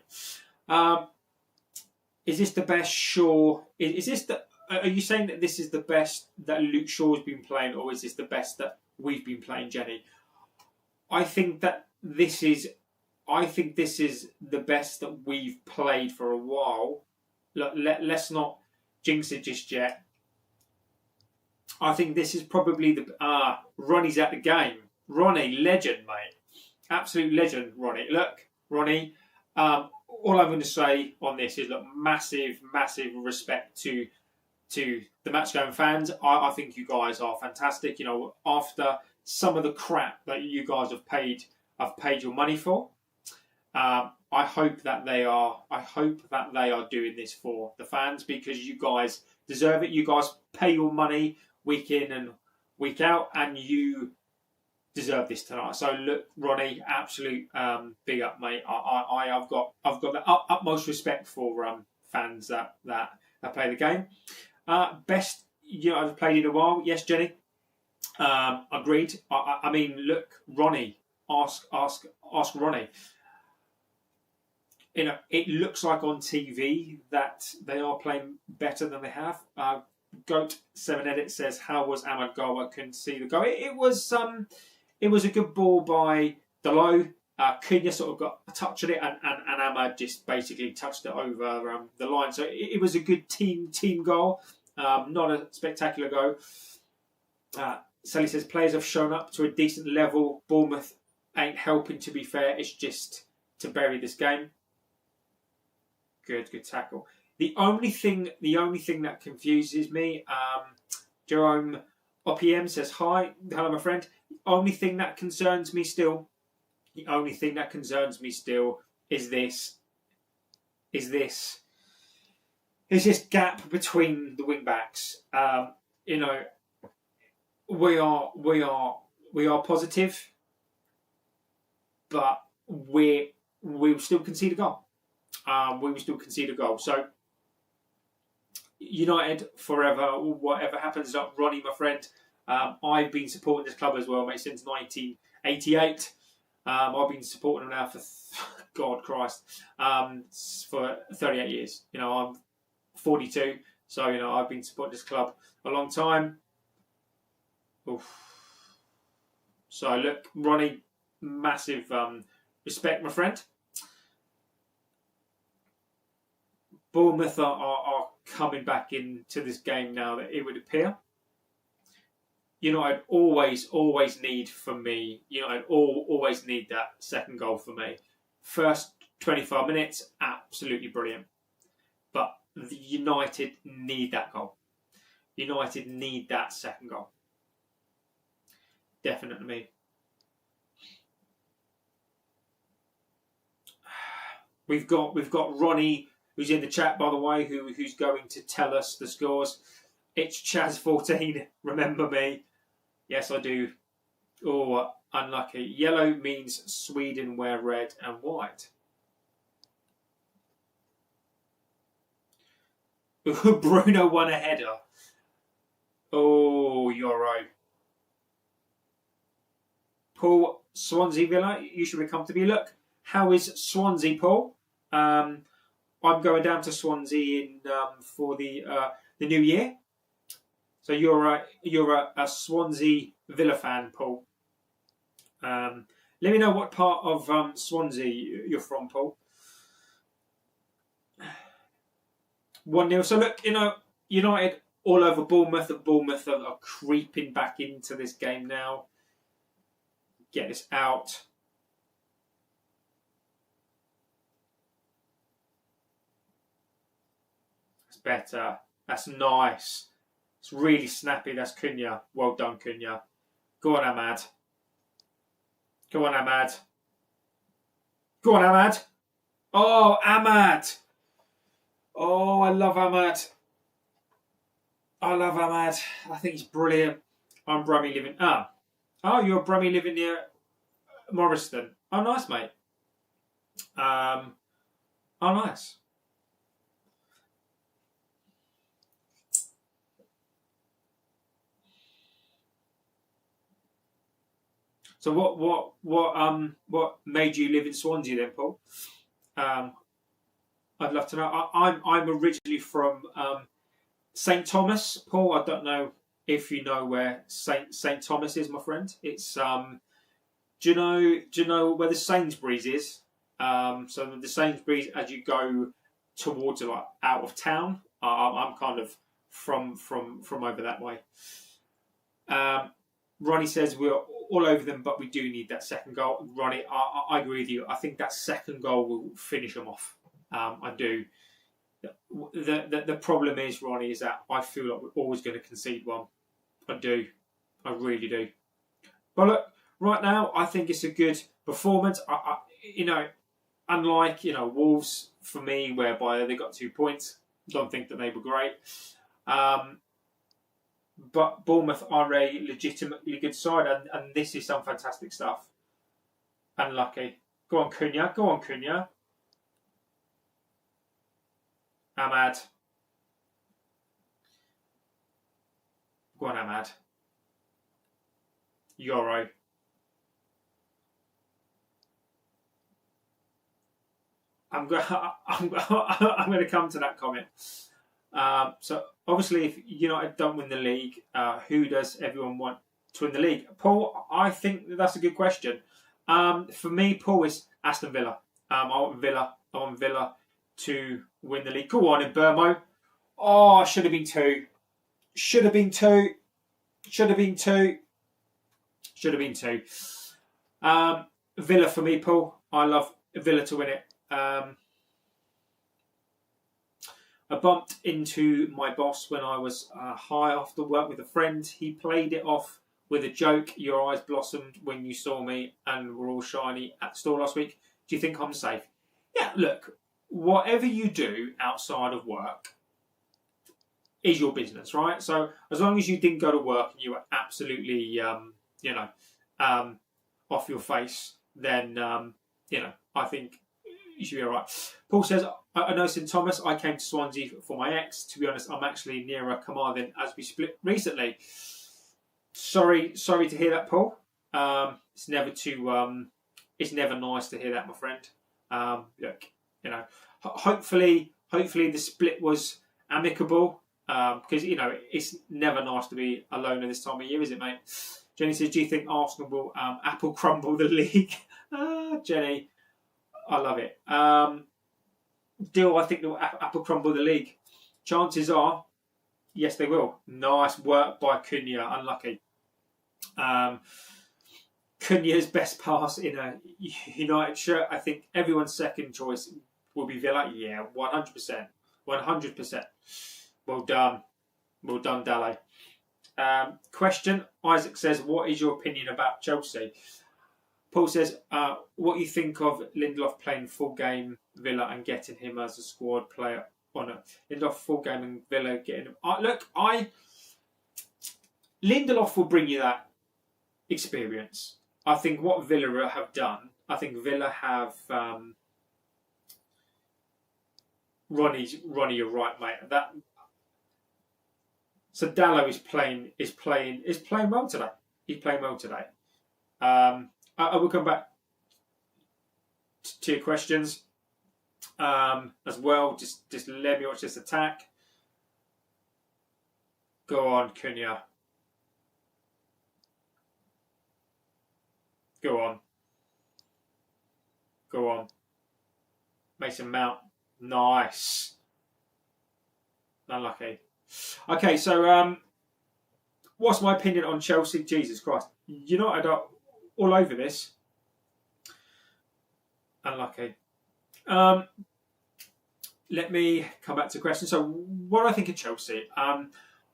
A: Is this the best Shaw? Is this the? Are you saying that this is the best that Luke Shaw's been playing, or is this the best that we've been playing, Jenny? I think this is the best that we've played for a while. Look, let's not jinx it just yet. I think this is probably Ronnie's at the game. Ronnie, legend, mate. Absolute legend, Ronnie. Look, Ronnie, all I'm going to say on this is, look, massive respect to the match-going fans. I think you guys are fantastic. After some of the crap that you guys have paid your money for, I hope that they are doing this for the fans, because you guys deserve it. You guys pay your money week in and week out, and you deserve this tonight. So look, Ronnie, absolute big up, mate. I've got the utmost respect for fans that play the game. Best I've played in a while. Yes, Jenny. Agreed. I mean, look, Ronnie. Ask Ronnie. It looks like on TV that they are playing better than they have. Goat7 Edit says, "How was Ahmad goal? I couldn't see the goal. It was a good ball by Delo. Cunha sort of got a touch at it, and Ahmad just basically touched it over the line. So it was a good team goal, not a spectacular goal." Sally says, "Players have shown up to a decent level. Bournemouth ain't helping, to be fair. It's just to bury this game." Good tackle. The only thing that confuses me, Jerome OPM says, "Hi, hello, my friend. The only thing that concerns me still is this gap between the wing backs. We are positive, but we will still concede a goal. So United forever. Whatever happens, Ronnie, my friend. I've been supporting this club as well, mate, since 1988. I've been supporting them now for, God Christ, for 38 years. You know, I'm 42, so, you know, I've been supporting this club a long time. Oof. So, look, Ronnie, massive respect, my friend. Bournemouth are coming back into this game now, that it would appear. United always need, for me, United always need that second goal for me. First 25 minutes, absolutely brilliant. But the United need that goal. United need that second goal. Definitely. We've got Ronnie, who's in the chat, by the way, who's going to tell us the scores. It's Chaz14. Remember me? Yes, I do. Oh, unlucky. Yellow means Sweden wear red and white. Bruno won a header. Oh, you're right. Paul, Swansea Villa, you should be comfortable. Look, how is Swansea, Paul? I'm going down to Swansea for the new year. So you're a Swansea Villa fan, Paul. Let me know what part of Swansea you're from, Paul. 1-0. So look, you know, United all over Bournemouth. Bournemouth are creeping back into this game now. Get this out. That's better. That's nice. It's really snappy. That's Cunha. Well done, Cunha. Go on, Ahmad. Go on, Ahmad. Go on, Ahmad. Oh, Ahmad. Oh, I love Ahmad. I love Ahmad. I think he's brilliant. I'm Brummy living... Oh, you're Brummy living near Morriston. Oh, nice, mate. Oh, nice. So what made you live in Swansea then, Paul? I'd love to know. I'm originally from St Thomas, Paul. I don't know if you know where St Thomas is, my friend. It's do you know where the Sainsbury's is? So the Sainsbury's, as you go towards like out of town, I'm kind of from over that way. Ronnie says we're all over them, but we do need that second goal. Ronnie, I agree with you. I think that second goal will finish them off. I do. The problem is, Ronnie, is that I feel like we're always going to concede one. I do. I really do. But look, right now, I think it's a good performance. You know, unlike, you know, Wolves, for me, whereby they got 2 points, don't think that they were great. But Bournemouth are a legitimately good side, and this is some fantastic stuff. Unlucky. Go on, Cunha. Go on, Cunha. Ahmad. Go on, Ahmad. Yoro. I'm going to come to that comment. So obviously, if United don't win the league, who does everyone want to win the league? Paul, I think that's a good question. For me, Paul, is Aston Villa. I want Villa to win the league. Go on in Burmo. Oh, should have been 2. Should have been 2. Should have been 2. Should have been 2. Villa for me, Paul. I love Villa to win it. I bumped into my boss when I was high after work with a friend. He played it off with a joke. Your eyes blossomed when you saw me and were all shiny at the store last week. Do you think I'm safe? Yeah, look, whatever you do outside of work is your business, right? So as long as you didn't go to work and you were absolutely, off your face, then, I think you should be all right. Paul says, I know St Thomas. I came to Swansea for my ex. To be honest, I'm actually nearer Carmarthen as we split recently. Sorry to hear that, Paul. It's never nice to hear that, my friend. Look, you know, hopefully the split was amicable. Because it's never nice to be alone at this time of year, is it, mate? Jenny says, do you think Arsenal will apple crumble the league? Jenny, I love it. Do I think they'll apple crumble the league? Chances are, yes, they will. Nice work by Cunha. Unlucky. Cunha's best pass in a United shirt. I think everyone's second choice will be Villa. Yeah, 100%. 100%. Well done. Well done, Dalo. Question. Isaac says, what is your opinion about Chelsea? Paul says, what do you think of Lindelof playing full game Villa and getting him as a squad player on it? Lindelof full game and Villa getting him. Lindelof will bring you that experience. I think what Villa have done, I think Villa have Ronnie, you're right, mate. So Dallo is playing well today. He's playing well today. I will come back to your questions as well. Just let me watch this attack. Go on, Cunha. Go on. Mason Mount. Nice. Unlucky. Okay, so what's my opinion on Chelsea? Jesus Christ. United are all over this. Unlucky. Let me come back to the question. So what do I think of Chelsea? I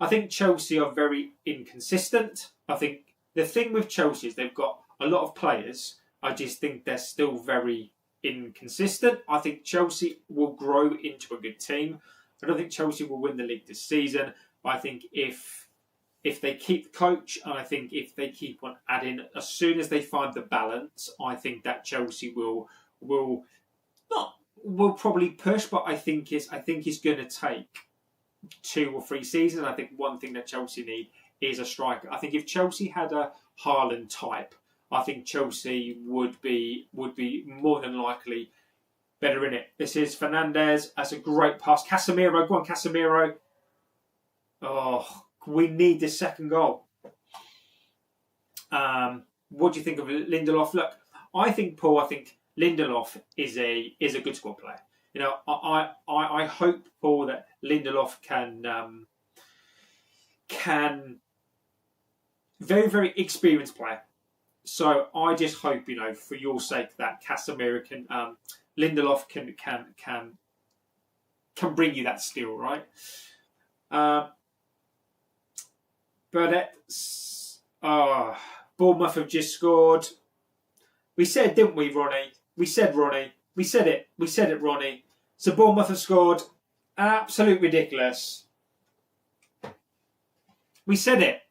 A: think Chelsea are very inconsistent. I think the thing with Chelsea is they've got a lot of players. I just think they're still very inconsistent. I think Chelsea will grow into a good team. I don't think Chelsea will win the league this season. But I think if they keep the coach, and I think if they keep on adding, as soon as they find the balance, I think that Chelsea will probably push. But I think it's going to take 2 or 3 seasons. I think one thing that Chelsea need is a striker. I think if Chelsea had a Haaland type, I think Chelsea would be more than likely better in it. This is Fernandes. That's a great pass. Casemiro, go on, Casemiro. Oh, we need this second goal. What do you think of Lindelof? Look, I think Lindelof is a good squad player. I hope, Paul, that Lindelof can very, very experienced player. So I just hope, for your sake, that Casemiro can, Lindelof can bring you that skill, right? Bournemouth have just scored. We said, didn't we, Ronnie? We said, Ronnie. We said it. We said it, Ronnie. So Bournemouth have scored. Absolute ridiculous. We said it.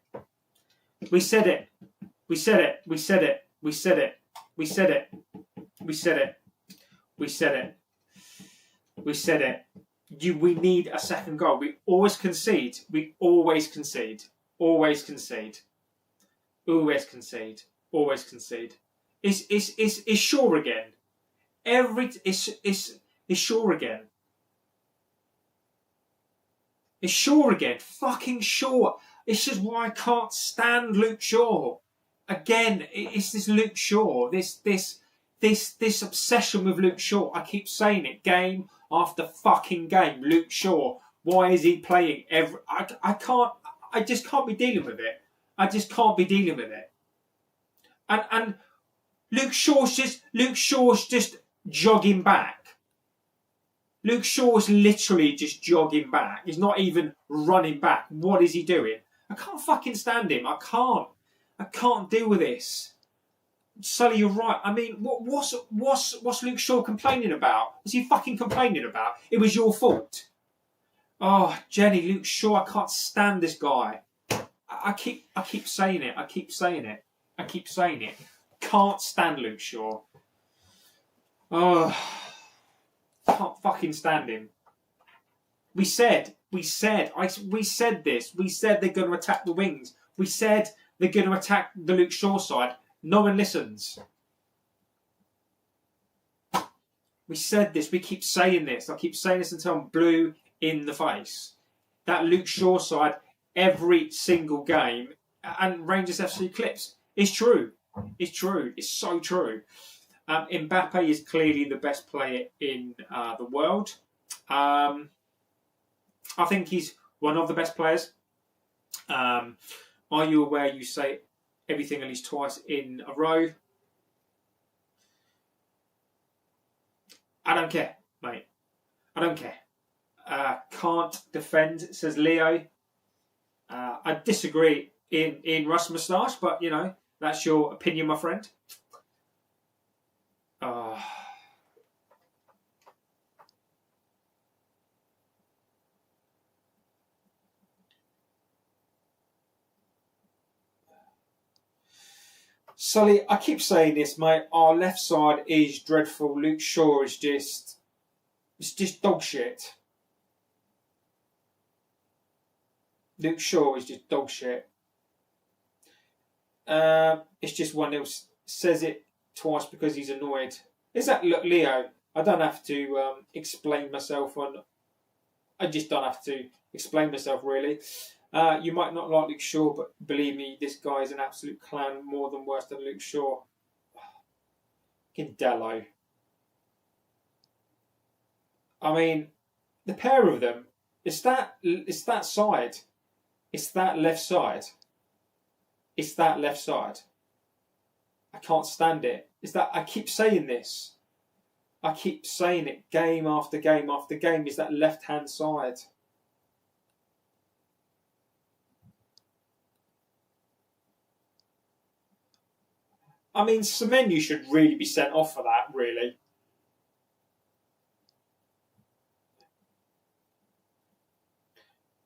A: We said it. We said it. We said it. We said it. We said it. We said it. We said it. We said it. We need a second goal. We always concede. We always concede. Always concede. Always concede. Always concede. It's sure again. It's sure again. It's sure again. Fucking sure. It's just why I can't stand Luke Shaw. Again, it's this Luke Shaw. This obsession with Luke Shaw. I keep saying it game after fucking game. Luke Shaw. Why is he playing every? I just can't be dealing with it. I just can't be dealing with it. And Luke Shaw's just jogging back. Luke Shaw's literally just jogging back. He's not even running back. What is he doing? I can't fucking stand him. I can't deal with this. Sully, you're right. I mean, what's Luke Shaw complaining about? What's he fucking complaining about? It was your fault. Oh, Jenny, Luke Shaw, I can't stand this guy. I keep saying it. I keep saying it. I keep saying it. Can't stand Luke Shaw. Oh, fucking stand him. We said this. We said they're going to attack the wings. We said they're going to attack the Luke Shaw side. No one listens. We said this. We keep saying this. I keep saying this until I'm blue in the face. That Luke Shaw side, every single game, and Rangers FC clips. It's true. It's true. It's so true. Mbappe is clearly the best player in the world. I think he's one of the best players. Are you aware you say everything at least twice in a row? I don't care, mate. I don't care. Can't defend, says Leo. I disagree in Russ Moustache, but, you know, that's your opinion, my friend. Sully, I keep saying this, mate. Our left side is dreadful. Luke Shaw is just... It's just dog shit. Luke Shaw is just dog shit. It's just one who says it twice because he's annoyed. Is that, look, Leo, I don't have to explain myself on... I just don't have to explain myself, really. You might not like Luke Shaw, but believe me, this guy is an absolute clown, more than worse than Luke Shaw. Dello. I mean, the pair of them, it's that side. It's that left side. It's that left side. I can't stand it. It's that, I keep saying this. I keep saying it game after game after game, is that left-hand side. I mean, Semenyo should really be sent off for that, really.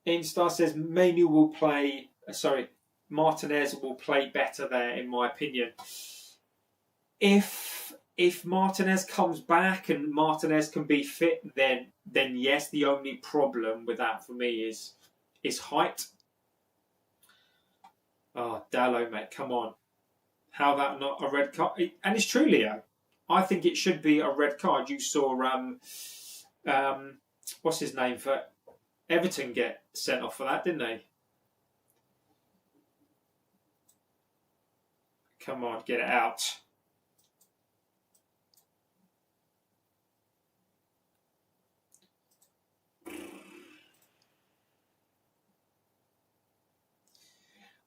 A: Instar says Menu will play... Martinez will play better there, in my opinion. If Martinez comes back and Martinez can be fit, then yes, the only problem with that for me is height. Oh, Dallo, mate, come on. How that not a red card? And it's true, Leo. I think it should be a red card. You saw, what's his name for Everton get sent off for that, didn't they? Come on, get it out.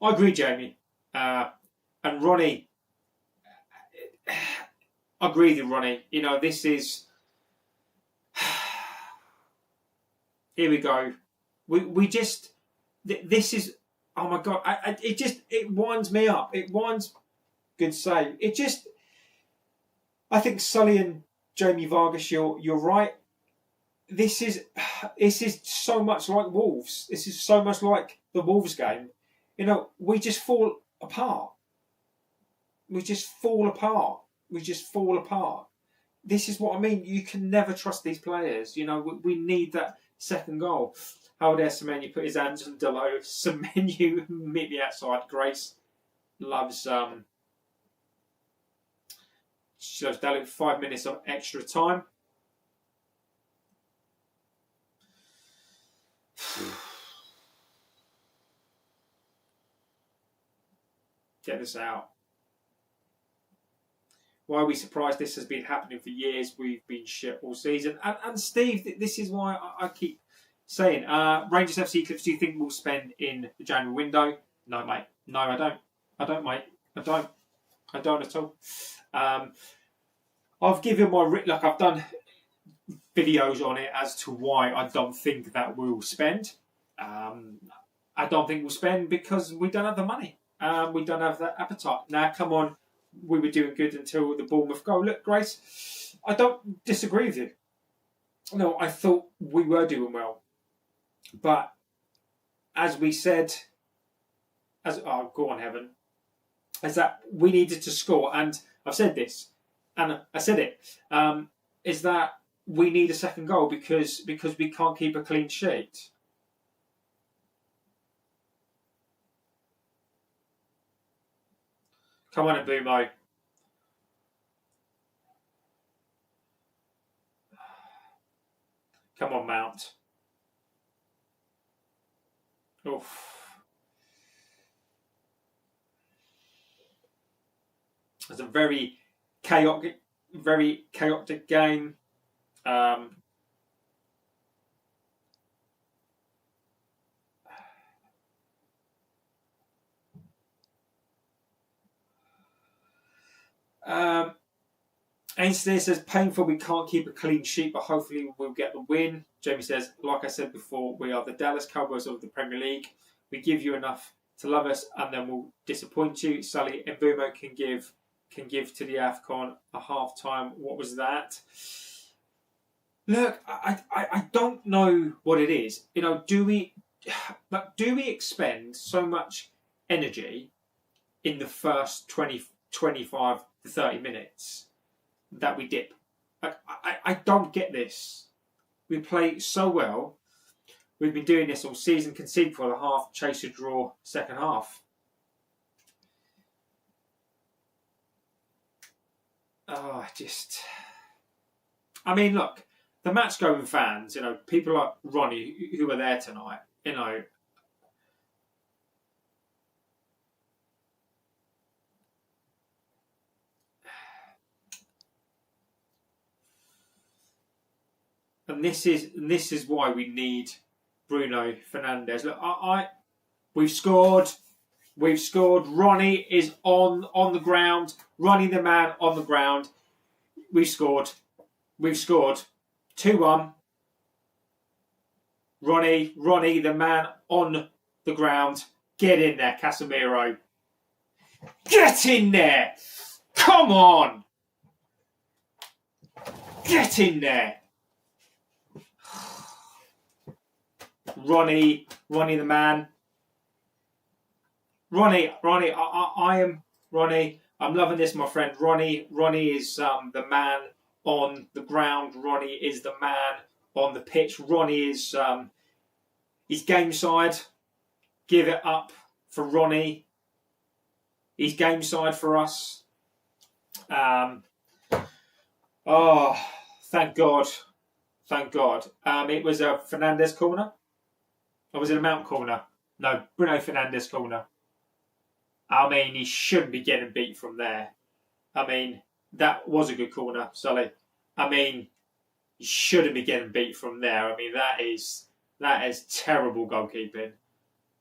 A: I agree, Jamie. And Ronnie, I agree with Ronnie. You know, this is... Here we go. We just... This is... Oh, my God. It winds me up. It winds... Good save. It just... I think Sully and Jamie Vargas, you're right. This is so much like Wolves. This is so much like the Wolves game. You know, we just fall apart. We just fall apart. We just fall apart. This is what I mean. You can never trust these players. You know, we need that second goal. How dare Semenyo put his hands on Dello? Semenyo, meet me outside. Grace loves she loves Dello. 5 minutes of extra time. Get this out. Why are we surprised? This has been happening for years. We've been shit all season. And Steve, this is why I keep saying, Rangers FC clips, do you think we'll spend in the January window? No, mate. No, I don't. I don't, mate. I don't. I don't at all. I've given my... I've done videos on it as to why I don't think that we'll spend. I don't think we'll spend because we don't have the money. We don't have that appetite. Now, come on. We were doing good until the Bournemouth goal. Look, Grace, I don't disagree with you. No, I thought we were doing well. But as we said, go on, Heaven, is that we needed to score. And I've said this, and I said it, is that we need a second goal because we can't keep a clean sheet. Come on, Mbumo. Come on, Mount. Oof. It's a very chaotic game. Ainsley says, painful, we can't keep a clean sheet, but hopefully we'll get the win. Jamie says, like I said before, we are the Dallas Cowboys of the Premier League. We give you enough to love us, and then we'll disappoint you. Sully Mbumo can give to the AFCON a half-time. What was that? Look, I don't know what it is. You know, do we expend so much energy in the first 20, 25 to 30 minutes that we dip? I don't get this. We play so well. We've been doing this all season, concede for the half, chase a draw, second half. I mean, look, the match-going fans, you know, people like Ronnie who were there tonight, you know, and this is why we need Bruno Fernandes. Look, we've scored. Ronnie is on the ground. Ronnie the man on the ground. We've scored. 2-1. Ronnie the man on the ground. Get in there, Casemiro. Get in there. Come on. Get in there. Ronnie the man. Ronnie, I am Ronnie. I'm loving this, my friend. Ronnie is the man on the ground. Ronnie is the man on the pitch. Ronnie is he's game side. Give it up for Ronnie. He's game side for us. Oh, thank God. Thank God. It was a Fernandes corner. Or was it a Mount corner? No, Bruno Fernandes corner. I mean, he shouldn't be getting beat from there. I mean, that was a good corner, Sully. I mean, he shouldn't be getting beat from there. I mean, that is terrible goalkeeping.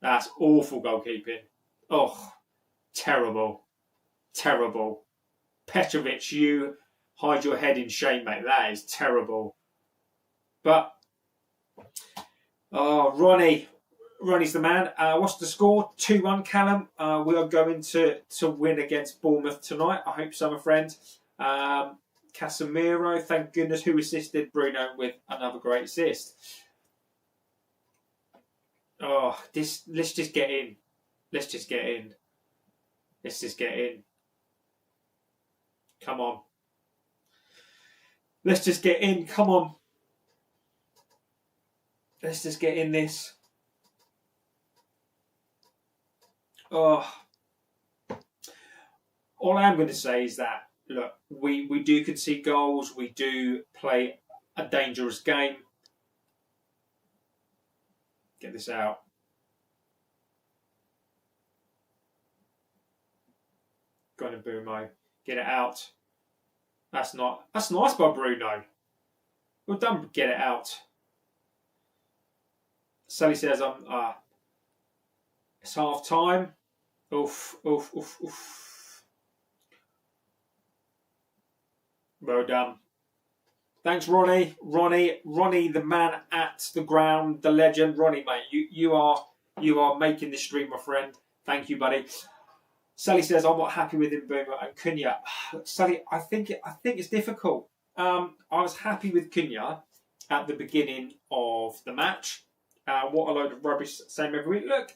A: That's awful goalkeeping. Oh, terrible. Terrible. Petrovic, you hide your head in shame, mate. That is terrible. But, oh, Ronnie's the man. What's the score? 2-1, Callum. We are going to win against Bournemouth tonight. I hope so, my friend. Casemiro, thank goodness, who assisted Bruno with another great assist. Oh, let's just get in. Let's just get in. Let's just get in. Come on. Let's just get in. Come on. Let's just get in this. Oh. All I am going to say is that, look, we do concede goals. We do play a dangerous game. Get this out. Go on, Mbumo. Get it out. That's nice by Bruno. Well done, get it out. Sally says, it's half time. Oof. Well done. Thanks, Ronnie. Ronnie, the man at the ground, the legend. Ronnie, mate, you are making this stream, my friend. Thank you, buddy. Sally says, I'm not happy with Mbumo and Cunha. Sally, I think it's difficult. I was happy with Cunha at the beginning of the match. What a load of rubbish, same every week. Look,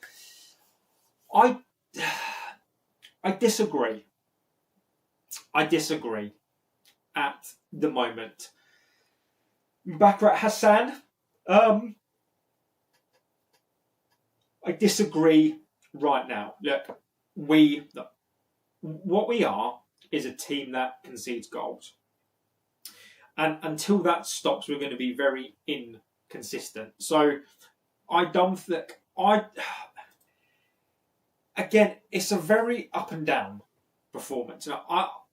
A: I disagree. I disagree at the moment. Bakrat Hassan. I disagree right now. Look, what we are is a team that concedes goals. And until that stops, we're going to be very inconsistent. So I don't think again, it's a very up and down performance. Now,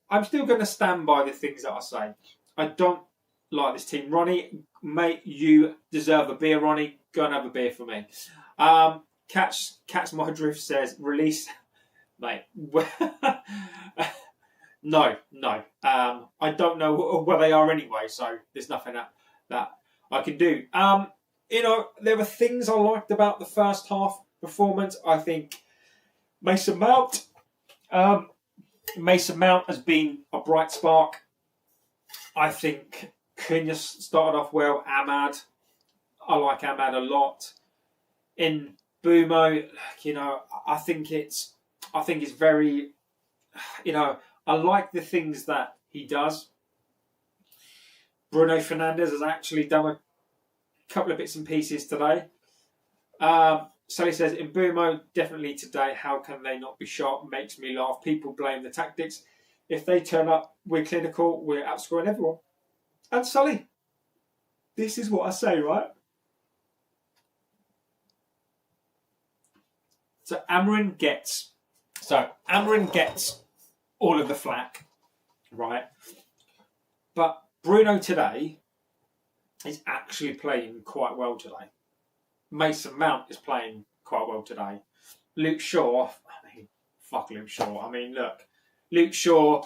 A: I'm still going to stand by the things that I say. I don't like this team. Ronnie, mate, you deserve a beer, Ronnie. Go and have a beer for me. Catch My Drift says, release... Mate, no. I don't know where they are anyway, so there's nothing that I can do. There were things I liked about the first half performance. I think Mason Mount has been a bright spark. I think Cunha started off well. Ahmad, I like Ahmad a lot. In Bumo, I think it's very, I like the things that he does. Bruno Fernandes has actually done a couple of bits and pieces today. Sally says, in Bumo, definitely today, how can they not be sharp? Makes me laugh. People blame the tactics. If they turn up, we're clinical, we're outscoring everyone. And Sully, this is what I say, right? So Amorim gets all of the flack, right? But Bruno today is actually playing quite well today. Mason Mount is playing quite well today. Luke Shaw, fuck Luke Shaw. Look, Luke Shaw,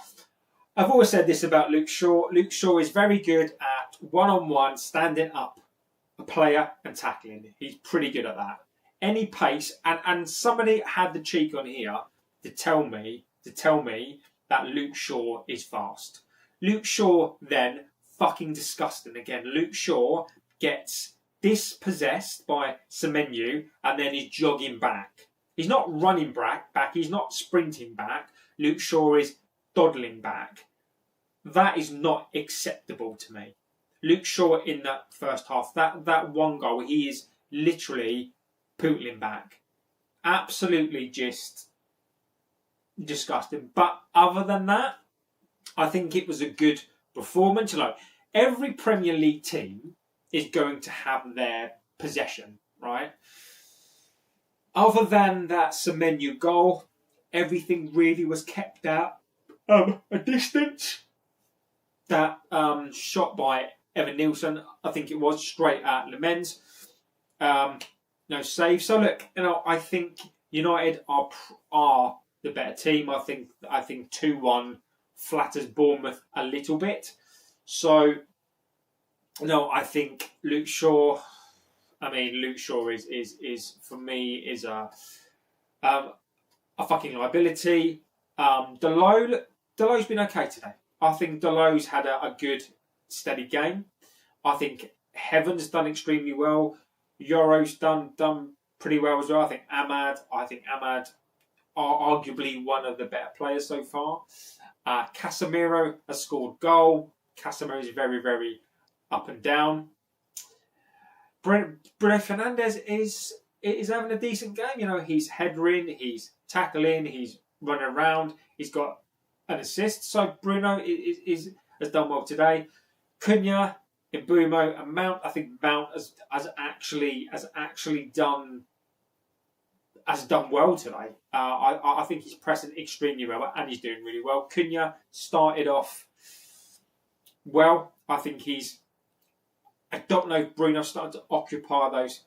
A: I've always said this about Luke Shaw. Luke Shaw is very good at one-on-one, standing up a player and tackling. He's pretty good at that. Any pace, and somebody had the cheek on here to tell me that Luke Shaw is fast. Luke Shaw then, fucking disgusting again. Luke Shaw gets dispossessed by Semenyo and then he's jogging back. He's not running back, he's not sprinting back. Luke Shaw is dawdling back. That is not acceptable to me. Luke Shaw in that first half, that one goal, he is literally pootling back. Absolutely just disgusting. But other than that, I think it was a good performance. Every Premier League team is going to have their possession, right? Other than that Semenyo goal, everything really was kept at a distance. That shot by Evan Nielsen, I think it was, straight at Lemens. No save. So look, I think United are the better team. I think 2-1 flatters Bournemouth a little bit. So I think Luke Shaw. Luke Shaw is for me is a fucking liability. Delo's been okay today. I think Delo's had a good, steady game. I think Heaven's done extremely well. Yoro's done pretty well as well. I think Ahmad are arguably one of the better players so far. Casemiro has scored goal. Casemiro is very, very up and down. Bruno Fernandes is having a decent game. He's headering, he's tackling, he's running around. He's got an assist. So Bruno has done well today. Cunha, Mbumo, and Mount. I think Mount has actually done well today. I think he's pressing extremely well and he's doing really well. Cunha started off well. I think I don't know if Bruno's starting to occupy those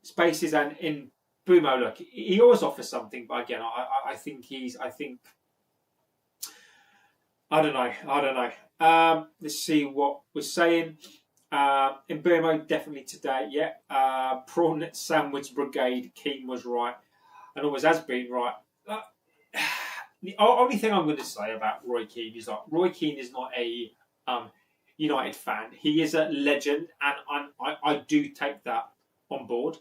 A: spaces, and in Mbumo, look, he always offers something, but again, I don't know. Let's see what we're saying. In Mbumo, definitely today, yeah. Prawn Sandwich Brigade, Keane was right, and always has been right. The only thing I'm going to say about Roy Keane is that Roy Keane is not a United fan. He is a legend, and I do take that on board.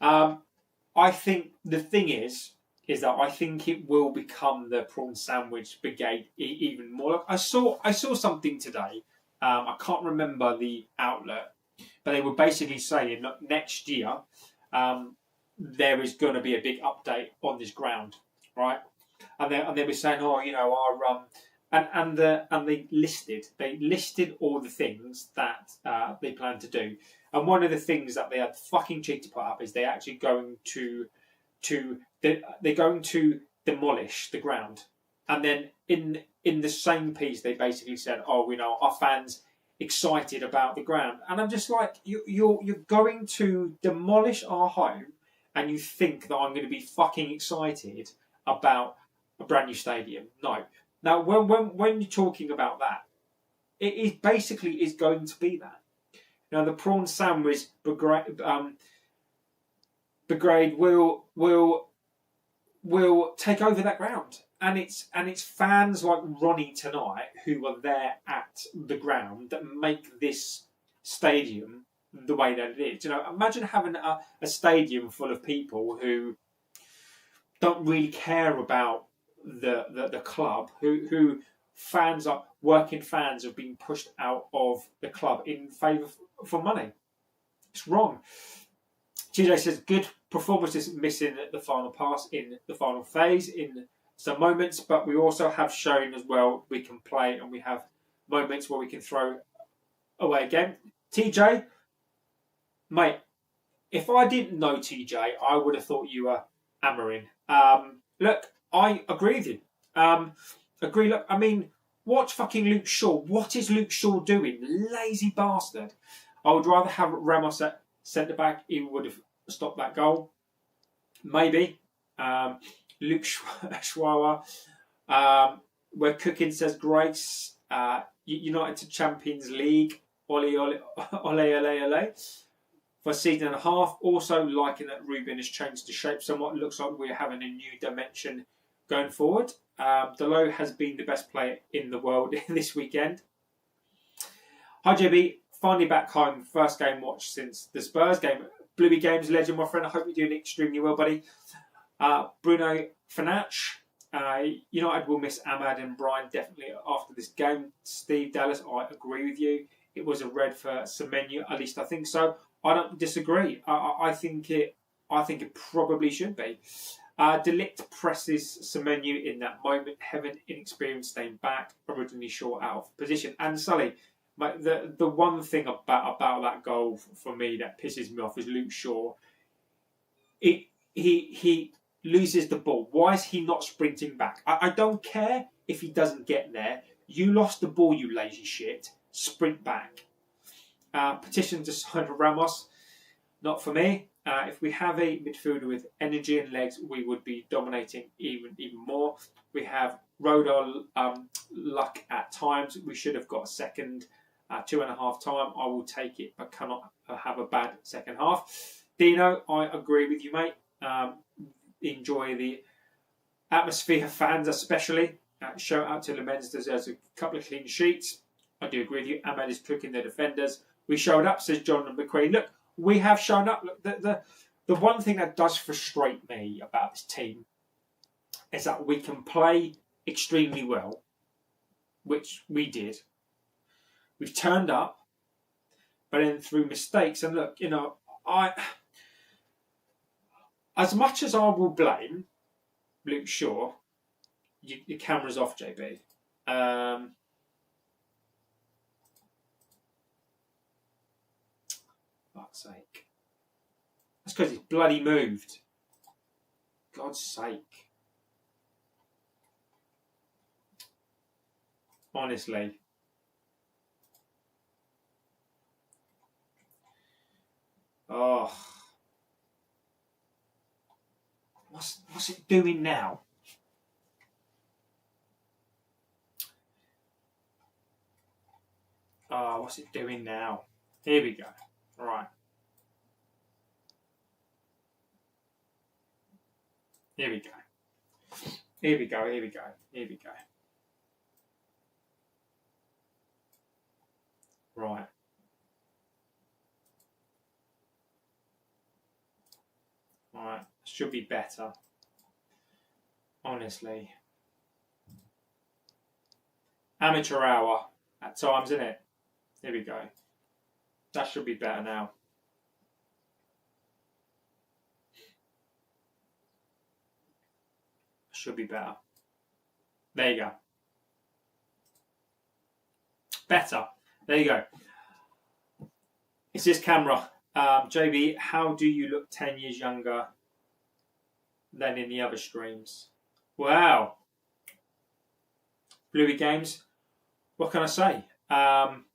A: I think the thing is that I think it will become the Prawn Sandwich Brigade even more. I saw something today I can't remember the outlet, but they were basically saying that next year there is going to be a big update on this ground, right? And they were saying, oh, you know, our and they listed all the things that they plan to do. And one of the things that they had fucking cheek to put up is they're actually going they're going to demolish the ground. And then in the same piece, they basically said, oh, we know our fans excited about the ground. And I'm just like, you're going to demolish our home, and you think that I'm going to be fucking excited about a brand new stadium? No. Now, when you're talking about that, it is basically is going to be that. Now, the prawn sandwich brigade will take over that ground, and it's fans like Ronnie tonight who are there at the ground that make this stadium the way that it is. You know, imagine having a stadium full of people who don't really care about the club, who fans are working fans have been pushed out of the club in favour for money. It's wrong. TJ says good performances missing at the final pass in the final phase in some moments, but we also have shown as well we can play, and we have moments where we can throw away again. TJ, mate, if I didn't know TJ, I would have thought you were Amorim. Look, I agree with you. Look, I mean, watch fucking Luke Shaw. What is Luke Shaw doing? Lazy bastard. I would rather have Ramos at centre back. He would have stopped that goal. Maybe. Luke Schwawa. Where Cooking says Grace. United to Champions League. Ole, ole, ole, ole, ole. For a season and a half. Also liking that Ruben has changed the shape somewhat. It looks like we're having a new dimension going forward. Delo has been the best player in the world this weekend. Hi JB, finally back home. First game watched since the Spurs game. Bluey Games legend, my friend. I hope you're doing extremely well, buddy. Bruno Fanach. United will miss Ahmad and Brian definitely after this game. Steve Dallas, I agree with you. It was a red for Semenyo. At least I think so. I don't disagree. I think it probably should be. Delict presses Semenyo in that moment. Heaven, inexperienced, staying back. Originally short out of position. And Sully, the one thing about that goal for me that pisses me off is Luke Shaw. He loses the ball. Why is he not sprinting back? I don't care if he doesn't get there. You lost the ball, you lazy shit. Sprint back. Petition to sign Ramos. Not for me. If we have a midfielder with energy and legs, we would be dominating even more. We have Rodon luck at times. We should have got a second 2.5 time. I will take it, but cannot have a bad second half. Dino, I agree with you, mate. Enjoy the atmosphere, fans especially. Shout out to Lemens, deserves a couple of clean sheets. I do agree with you. Ahmed is cooking the defenders. We showed up, says John and McQueen. Look, we have shown up. Look, the one thing that does frustrate me about this team is that we can play extremely well, which we did. We've turned up, but then through mistakes. And look, as much as I will blame Luke Shaw, your camera's off, JB. Fuck's sake. That's because he's bloody moved. God's sake. Honestly. Oh. What's it doing now? Oh, what's it doing now? Here we go. Right. Here we go. Here we go. Here we go. Here we go. Right. Right. Should be better. Honestly. Amateur hour at times, isn't it? There we go. That should be better now. Should be better. There you go. Better. There you go. It's this camera. JB, how do you look 10 years younger than in the other streams? Wow. Bluey Games. What can I say?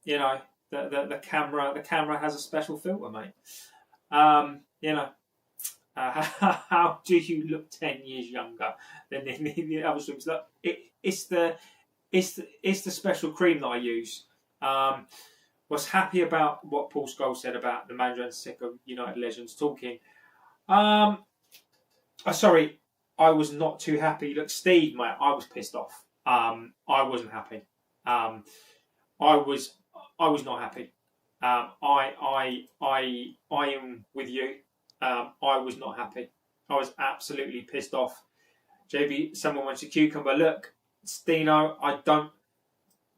A: You know, the camera has a special filter, mate. You know, how do you look 10 years younger than in the other streams? Look, it's the special cream that I use. Was happy about what Paul Scholes said about the manager and sick of United legends talking. Sorry, I was not too happy. Look, Steve, mate, I was pissed off. I wasn't happy. I was not happy. I am with you. I was not happy. I was absolutely pissed off. JB, someone wants a cucumber. Look, Stino, I don't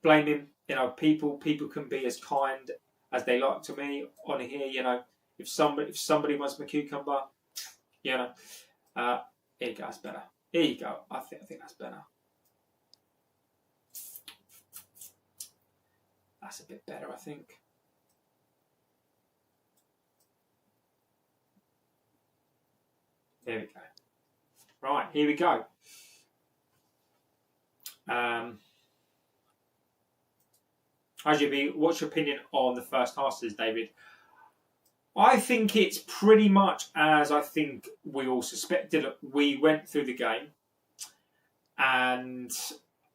A: blame him. You know, people can be as kind as they like to me on here. You know, if somebody wants my cucumber, you know, here you go. That's better. Here you go. I think that's better. That's a bit better, I think. There we go. Right, here we go. RGB, what's your opinion on the first half, says David? I think it's pretty much as I think we all suspected. We went through the game, and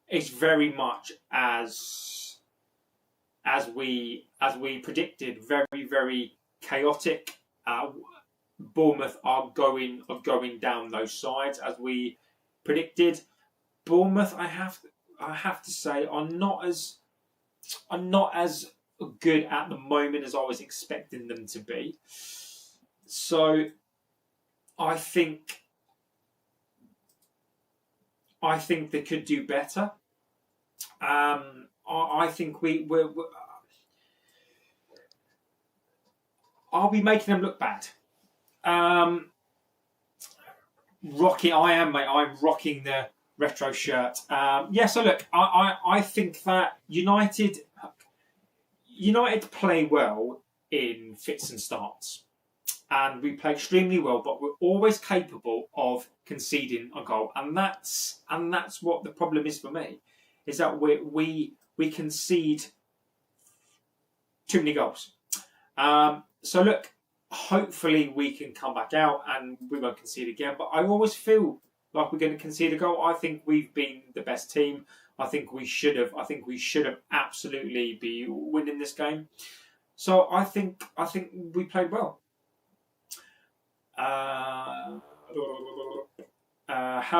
A: it's very much as we predicted. Very, very chaotic. Bournemouth are going down those sides as we predicted. Bournemouth, I have to say, are not as good at the moment as I was expecting them to be. So I think they could do better. I think we're I'll be making them look bad. Rocking, I am, mate. I'm rocking the retro shirt. Yeah, so look, I think that United play well in fits and starts, and we play extremely well, but we're always capable of conceding a goal, and that's what the problem is for me, is that we concede too many goals. So look, hopefully we can come back out and we won't concede again, but I always feel like we're going to concede a goal. I think we've been the best team. I think we should have absolutely be winning this game. So I think we played well. How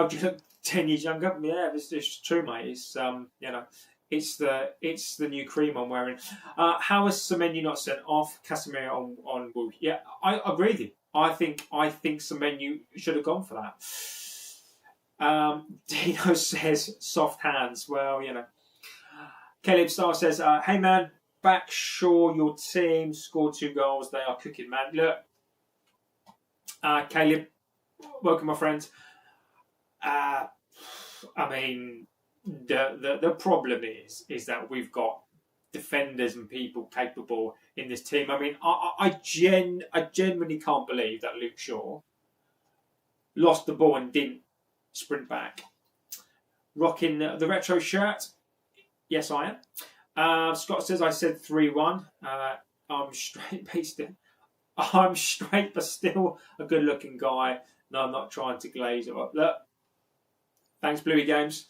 A: do you look 10 years younger? Yeah, it's true, mate. It's it's the new cream I'm wearing. How is Semenyo not sent off? Casemiro on Wolves. Yeah, I agree with you. I think Semenyo should have gone for that. Dino says soft hands. Well, Caleb Starr says, hey man, back sure your team scored 2 goals. They are cooking, man. Look, Caleb, welcome, my friend. I mean, the problem is that we've got defenders and people capable in this team. I mean, I genuinely can't believe that Luke Shaw lost the ball and didn't sprint back. Rocking the retro shirt. Yes, I am. Scott says I said 3-1. I'm straight, but still a good-looking guy. No, I'm not trying to glaze it up. Look, thanks, Bluey Games.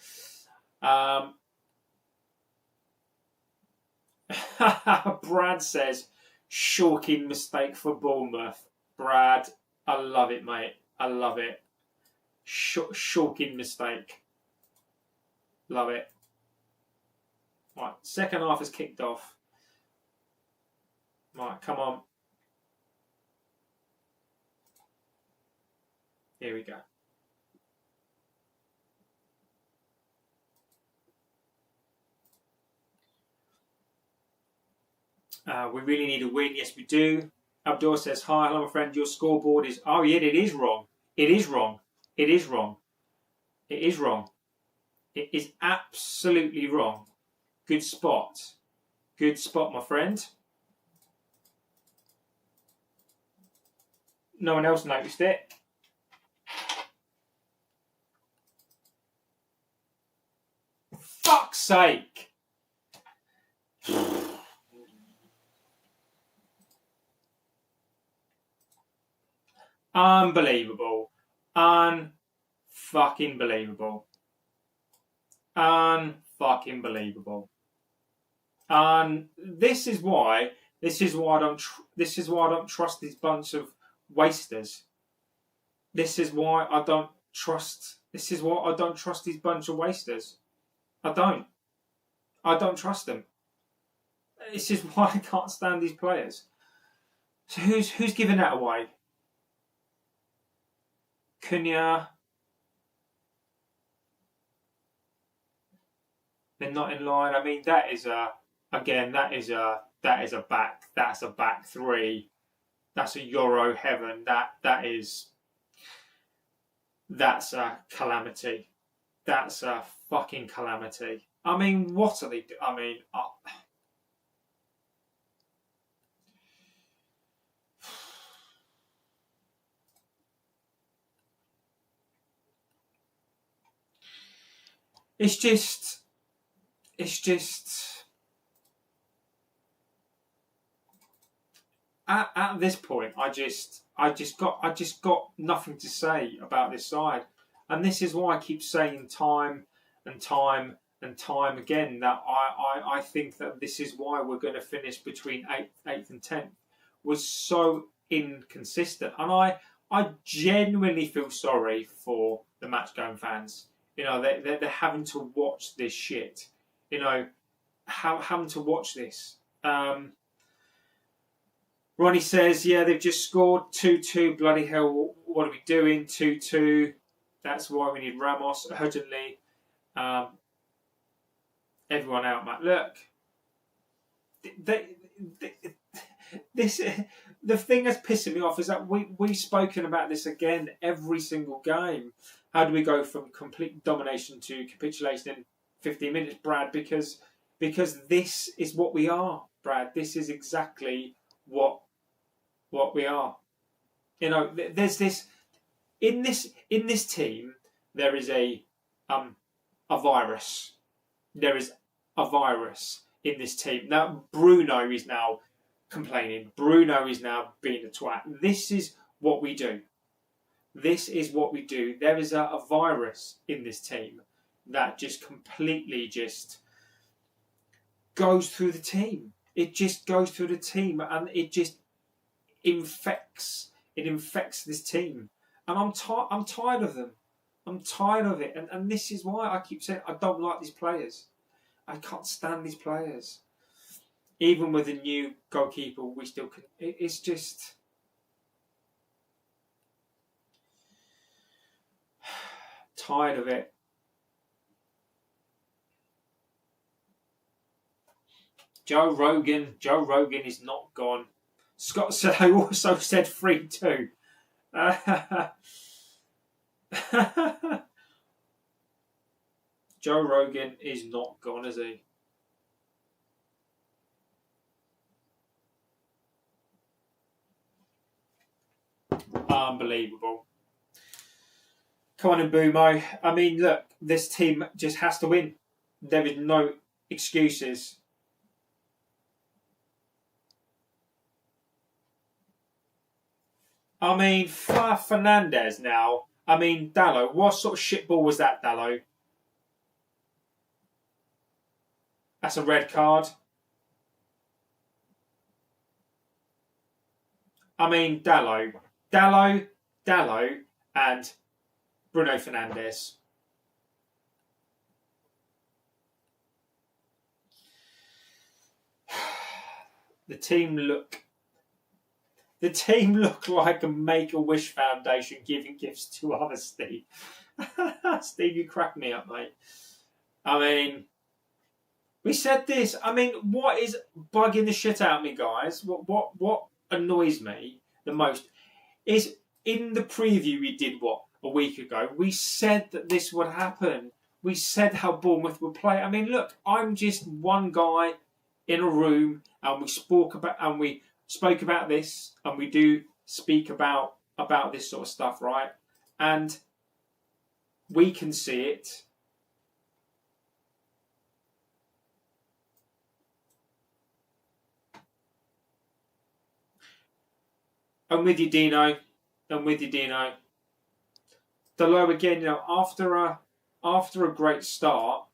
A: Brad says, shocking mistake for Bournemouth. Brad, I love it, mate. I love it. Shocking mistake. Love it. Right, second half has kicked off. Right, come on. Here we go. We really need a win. Yes, we do. Abdul says, hi, hello, my friend. Your scoreboard is... Oh, yeah, it is wrong. It is wrong. It is wrong. It is wrong. It is absolutely wrong. Good spot. Good spot, my friend. No one else noticed it. Fuck's sake. Unbelievable. Unfucking believable. Unfucking believable. This is why I don't trust this bunch of wasters. This is why I don't trust these bunch of wasters. I don't trust them. This is why I can't stand these players. So who's giving that away? Cunha. They're not in line. I mean, that's a back three. That's a Euro heaven. That's a calamity. That's a fucking calamity. I mean, what are they doing? I mean, it's just at this point, I just got nothing to say about this side, and this is why I keep saying time and time and time again that I think that this is why we're going to finish between 8th and 10th. We're so inconsistent, and I genuinely feel sorry for the match going fans. You know, they're having to watch this shit. You know, having to watch this. Ronnie says, yeah, they've just scored 2-2. Bloody hell, what are we doing? 2-2. That's why we need Ramos urgently. Everyone out, Matt. Look, the thing that's pissing me off is that we've spoken about this again every single game. How do we go from complete domination to capitulation in 15 minutes, Brad? Because this is what we are, Brad. This is exactly what we are. You know, there's this in this team. There is a virus. There is a virus in this team. Now Bruno is now complaining. Bruno is now being a twat. This is what we do. This is what we do. There is a virus in this team that just completely just goes through the team. It just goes through the team, and it just infects. It infects this team, and I'm tired of them. I'm tired of it, and this is why I keep saying I don't like these players. I can't stand these players. Even with a new goalkeeper, we still can. It's just. Tired of it. Joe Rogan is not gone. Scott said I also said 3-2. Joe Rogan is not gone, is he? Unbelievable. Come on in, Boomo. I mean, look, this team just has to win. There is no excuses. I mean, Fernandez now. I mean, Dallo. What sort of shitball was that, Dallo? That's a red card. I mean, Dallo, and Bruno Fernandes. The team look like a Make-A-Wish Foundation giving gifts to others, Steve. Steve, you crack me up, mate. I mean, We said this. I mean, what is bugging the shit out of me, guys? What annoys me the most is in the preview we did a week ago. We said that this would happen. We said how Bournemouth would play. I mean, look, I'm just one guy in a room, and we spoke about this, and we do speak about this sort of stuff, right? And we can see it. I'm with you, Dino. The low again, after a great start,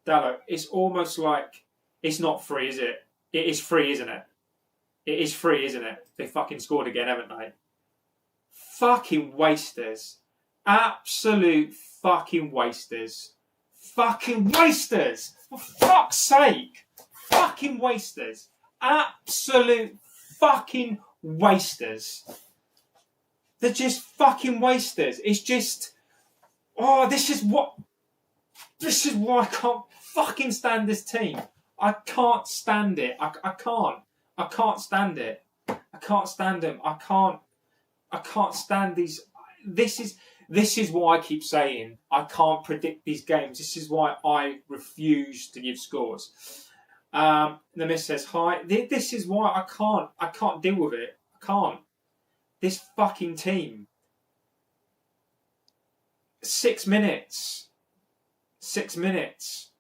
A: Dallo, it's almost like it's not free, is it? It is free, isn't it? It is free, isn't it? They fucking scored again, haven't they? Fucking wasters. Absolute fucking wasters. Fucking wasters! For fuck's sake! Fucking wasters. Absolute fucking wasters. They're just fucking wasters. It's just, this is why I can't fucking stand this team. I can't stand it. I can't stand it. I can't stand them. I can't stand these. This is why I keep saying I can't predict these games. This is why I refuse to give scores. The miss says hi. This is why I can't deal with it. I can't. This fucking team. 6 minutes. 6 minutes.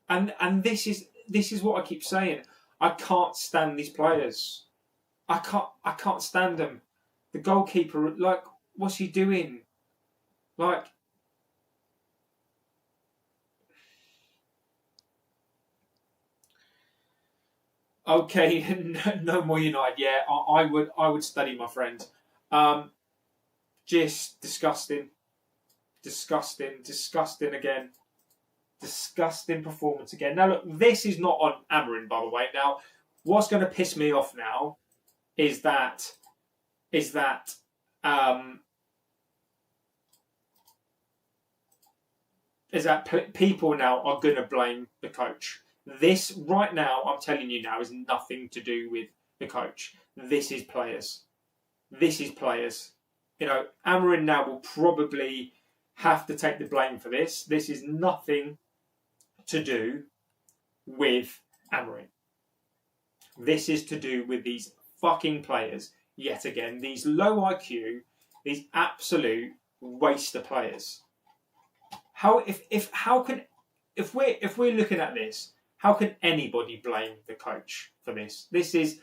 A: And this is what I keep saying. I can't stand these players. I can't stand them. The goalkeeper, like, what's he doing? Like, okay, no more United. Yeah, I would study, my friend. Just disgusting again. Disgusting performance again. Now look, this is not on Amorim, by the way. Now, what's going to piss me off now is that people now are going to blame the coach. This right now, I'm telling you now, is nothing to do with the coach. This is players. Amorim now will probably have to take the blame for this. This is nothing to do with Amorim. This is to do with these fucking players. Yet again, these low IQ, these absolute waste of players. If we're looking at this, how can anybody blame the coach for this? This is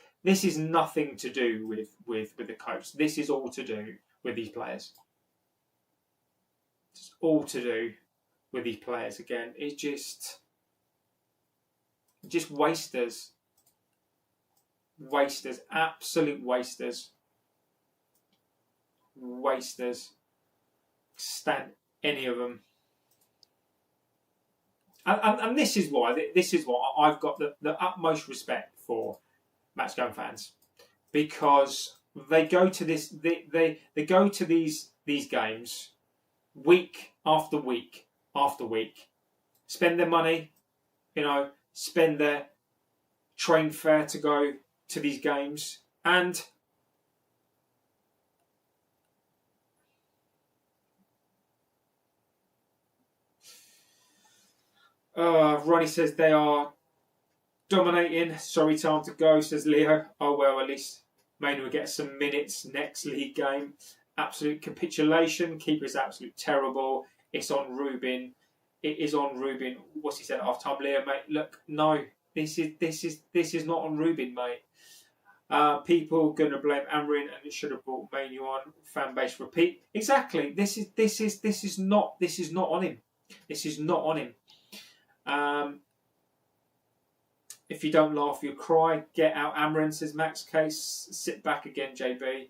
A: nothing to do with the coach. This is all to do with these players. It's all to do with these players again. It's just wasters. Wasters. Absolute wasters. Wasters. Stand any of them. And this is why I've got the utmost respect for match game fans, because they go to this they go to these games week after week after week, spend their money, spend their train fare to go to these games, and Ronnie says they are dominating. Sorry, time to go, says Leo. Oh well, at least Maynard will get some minutes next league game. Absolute capitulation. Keeper is absolutely terrible. It's on Ruben. It is on Ruben. What's he said at half time, Leo, mate? Look, no, this is not on Ruben, mate. People gonna blame Amorim and it should have brought Manu on. Fan base repeat. Exactly. This is not on him. This is not on him. If you don't laugh, you cry. Get out, Amorim, says Max Case. Sit back again, JB.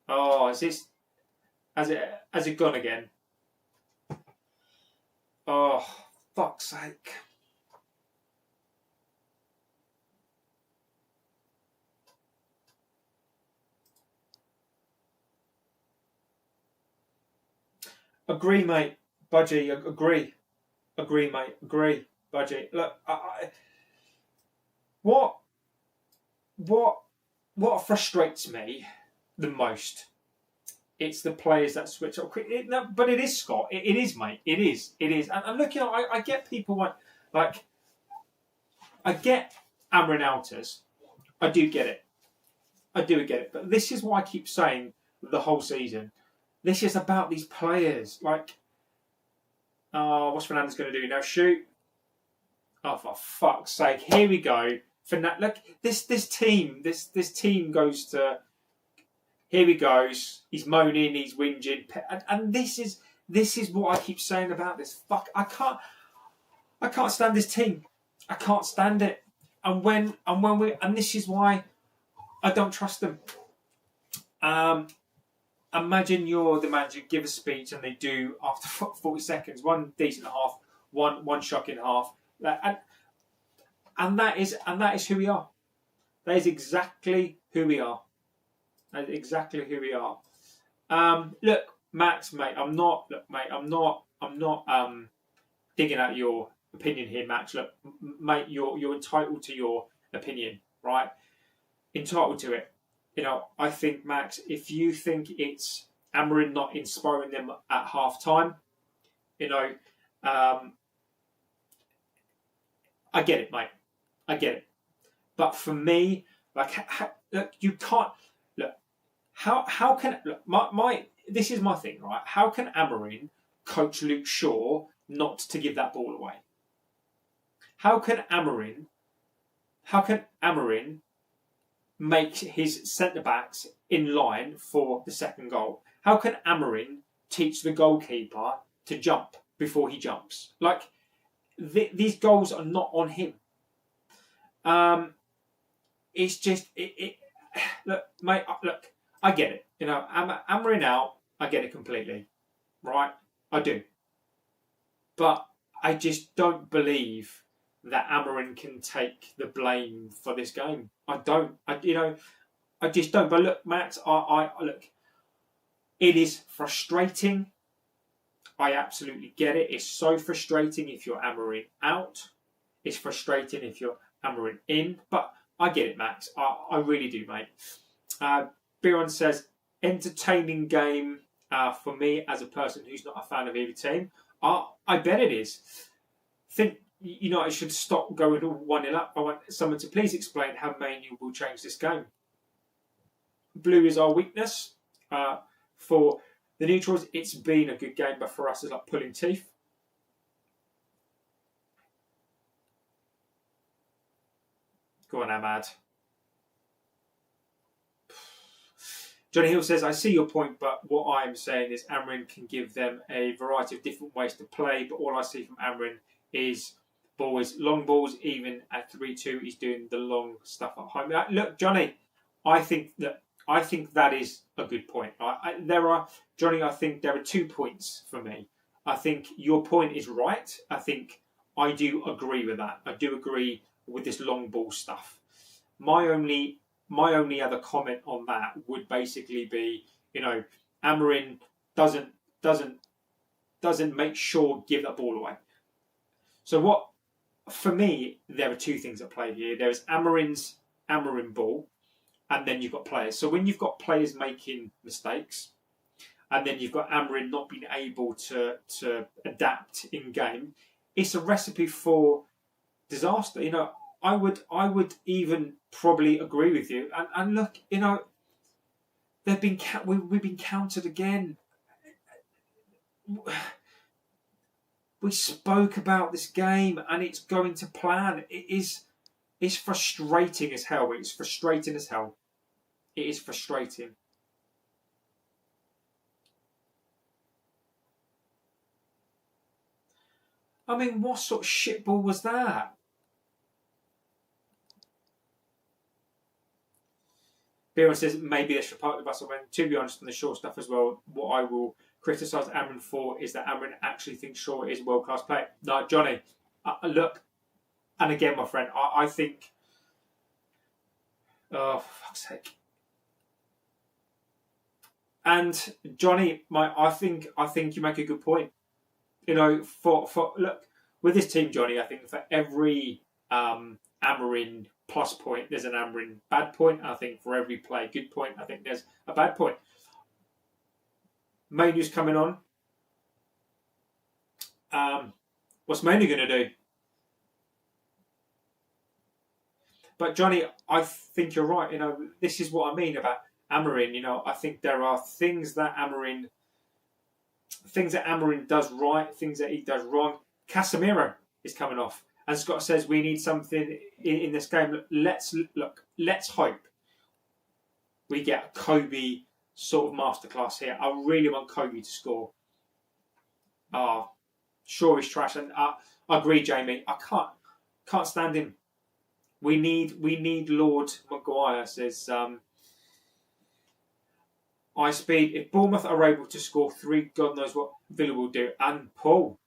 A: Oh, has it gone again? Oh, fuck's sake. Agree, mate. Budgie, agree. Agree, mate. Agree. Budgie, look, what frustrates me the most, it's the players that switch up quick. No, but it is, Scott. It is, mate. It is. And look, I get people like I get Amrin Alters. I do get it. But this is what I keep saying the whole season. This is about these players. Like, what's Fernandes going to do now? Shoot! Oh, for fuck's sake! Here we go. Look, this team goes to. Here he goes. He's moaning. He's whinging, and this is what I keep saying about this. Fuck! I can't stand this team. I can't stand it. And this is why I don't trust them. Imagine you're the manager, give a speech, and they do after 40 seconds, one decent half, one shocking half, and that is who we are. That is exactly who we are. That is exactly who we are. Look, Max, mate, I'm not digging out your opinion here, Max. Look, mate, you're entitled to your opinion, right? Entitled to it. I think, Max, if you think it's Amorim not inspiring them at half time, I get it, mate. I get it. But for me, look, you can't. Look, how can this is my thing, right? How can Amorim coach Luke Shaw not to give that ball away? How can Amorim make his centre-backs in line for the second goal? How can Amorim teach the goalkeeper to jump before he jumps? Like, these goals are not on him. It's just... Look, mate, look, I get it. Amorim out, I get it completely. Right? I do. But I just don't believe that Amorim can take the blame for this game. I don't. I just don't. But look, Max, I look. It is frustrating. I absolutely get it. It's so frustrating if you're Amorim out. It's frustrating if you're Amorim in. But I get it, Max. I really do, mate. Biron says, entertaining game for me as a person who's not a fan of either team. I bet it is. Think United should stop going all 1-0 up. I want someone to please explain how Man U will change this game. Blue is our weakness. For the neutrals, it's been a good game, but for us, it's like pulling teeth. Go on, Ahmad. Johnny Hill says, I see your point, but what I'm saying is Amorim can give them a variety of different ways to play, but all I see from Amorim is long balls, even at 3-2, he's doing the long stuff at home. Look, Johnny, I think that is a good point. Johnny, I think there are 2 points for me. I think your point is right. I think I do agree with that. I do agree with this long ball stuff. My only other comment on that would basically be, Amorim doesn't make sure give that ball away. So for me, there are 2 things at play here. There is Amorim's Amorim ball, and then you've got players. So when you've got players making mistakes, and then you've got Amorim not being able to adapt in game, it's a recipe for disaster. I would even probably agree with you. And look, we've been countered again. We spoke about this game, and it's going to plan. It's frustrating as hell. It's frustrating as hell. It is frustrating. I mean, what sort of shitball was that? Biron says maybe they should park the bus. When, to be honest, on the short stuff as well, what I will criticise Amorim for is that Amorim actually thinks Shaw is a world-class player. No, Johnny, look, and again, my friend, I think, oh, for fuck's sake. And Johnny, I think you make a good point. Look, with this team, Johnny, I think for every Amorim plus point, there's an Amorim bad point. I think for every player good point, I think there's a bad point. Mainu's coming on. What's Mainu going to do? But Johnny, I think you're right. You know, this is what I mean about Amorim. You know, I think there are things that Amorim does right, things that he does wrong. Casemiro is coming off, and Scott says we need something in this game. Let's hope we get a Kobe sort of masterclass here. I really want Kobe to score. Sure he's trash, and I agree, Jamie. I can't stand him. We need Lord Maguire, says iSpeed. If Bournemouth are able to score 3, God knows what Villa will do. And Paul,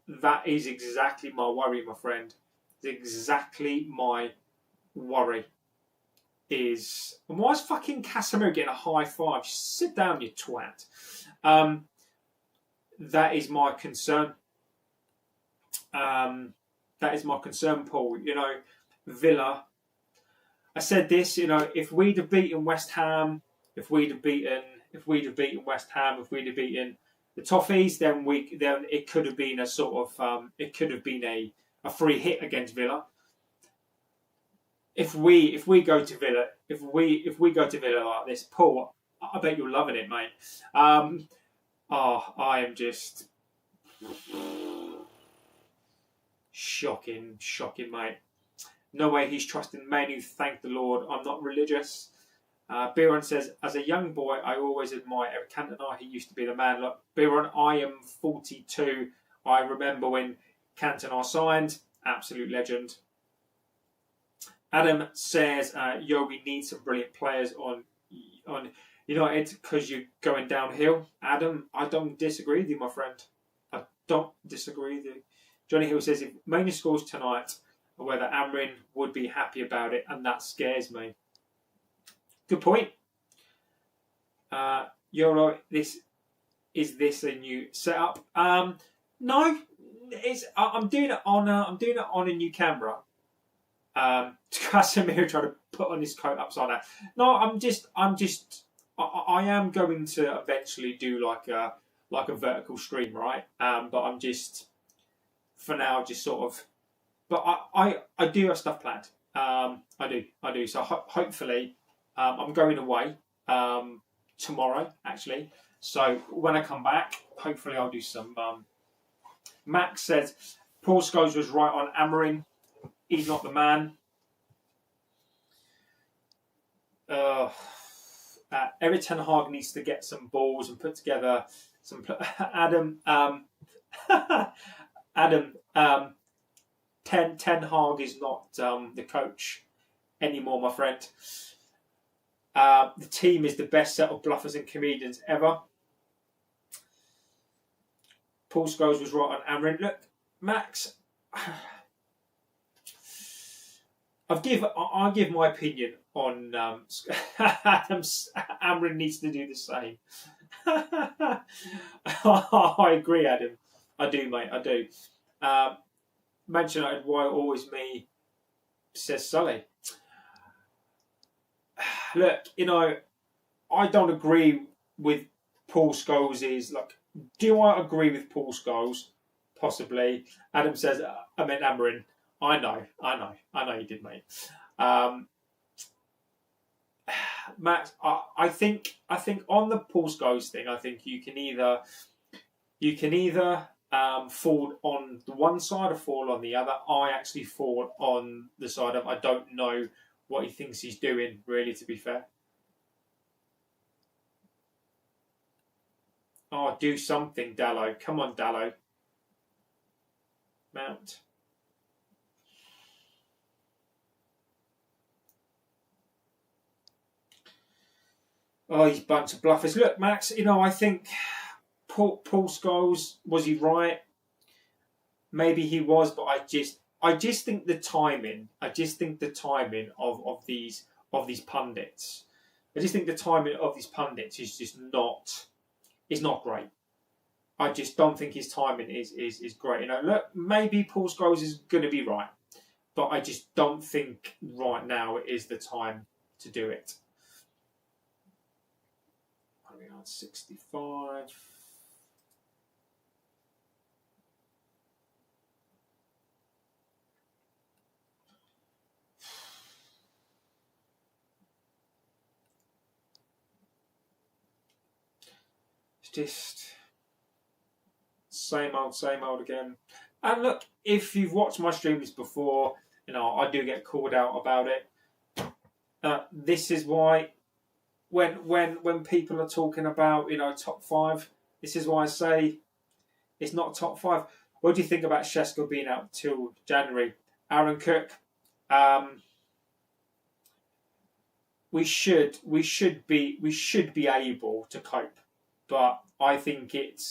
A: that is exactly my worry, my friend. It's exactly my worry. And why is fucking Casemiro getting a high five? Sit down, you twat. That is my concern. That is my concern, Paul. You know, Villa. I said this. You know, if we'd have beaten West Ham, if we'd have beaten the Toffees, then it could have been a sort of a free hit against Villa. If we go to Villa, if we go to Villa like this, Paul, I bet you're loving it, mate. I am just shocking, mate. No way he's trusting Manu. Thank the Lord. I'm not religious. Biron says, as a young boy, I always admired Eric Cantona. He used to be the man. Look, Biron, I am 42. I remember when Cantona signed. Absolute legend. Adam says, we need some brilliant players on United because you're going downhill. Adam, I don't disagree with you, my friend. I don't disagree with you. Johnny Hill says, if Manu scores tonight, whether Amorim would be happy about it, and that scares me. Good point. Euro, is this a new setup? No, I'm doing it on a new camera. Casemiro trying to put on his coat upside down. No, I am going to eventually do like a vertical stream, right? But I'm just for now just sort of. But I do have stuff planned. I do. So hopefully, I'm going away tomorrow actually. So when I come back, hopefully I'll do some. Max says Paul Scholes was right on Amorim. He's not the man. Eric Ten Hag needs to get some balls and put together some. Adam. Ten Hag is not the coach anymore, my friend. The team is the best set of bluffers and comedians ever. Paul Scholes was right on Amorim. Look, Max. I'll give my opinion on Amorim needs to do the same. I agree, Adam. I do, mate. I do. Manchester United, why always me, says Sully. Look, I don't agree with Paul Scholes. Do I agree with Paul Scholes? Possibly. Adam says, I meant Amorim. I know you did, mate. Max, I think on the Paul Scholes thing, I think you can either fall on the one side or fall on the other. I actually fall on the side of I don't know what he thinks he's doing, really, to be fair. Oh, do something, Dallo. Come on, Dallo. Mount. Oh, he's a bunch of bluffers. Look, Max, I think Paul Scholes, was he right? Maybe he was, but I just think the timing. I just think the timing of these pundits. I just think the timing of these pundits is just not. It's not great. I just don't think his timing is great. You know, look, maybe Paul Scholes is going to be right, but I just don't think right now is the time to do it. 65. It's just same old again. And look, if you've watched my streams before, you know, I do get called out about it. This is why when people are talking about, you know, top 5, this is why I say it's not top 5. What do you think about Shesko being out till January? Aaron Cook, we should be able to cope, but I think it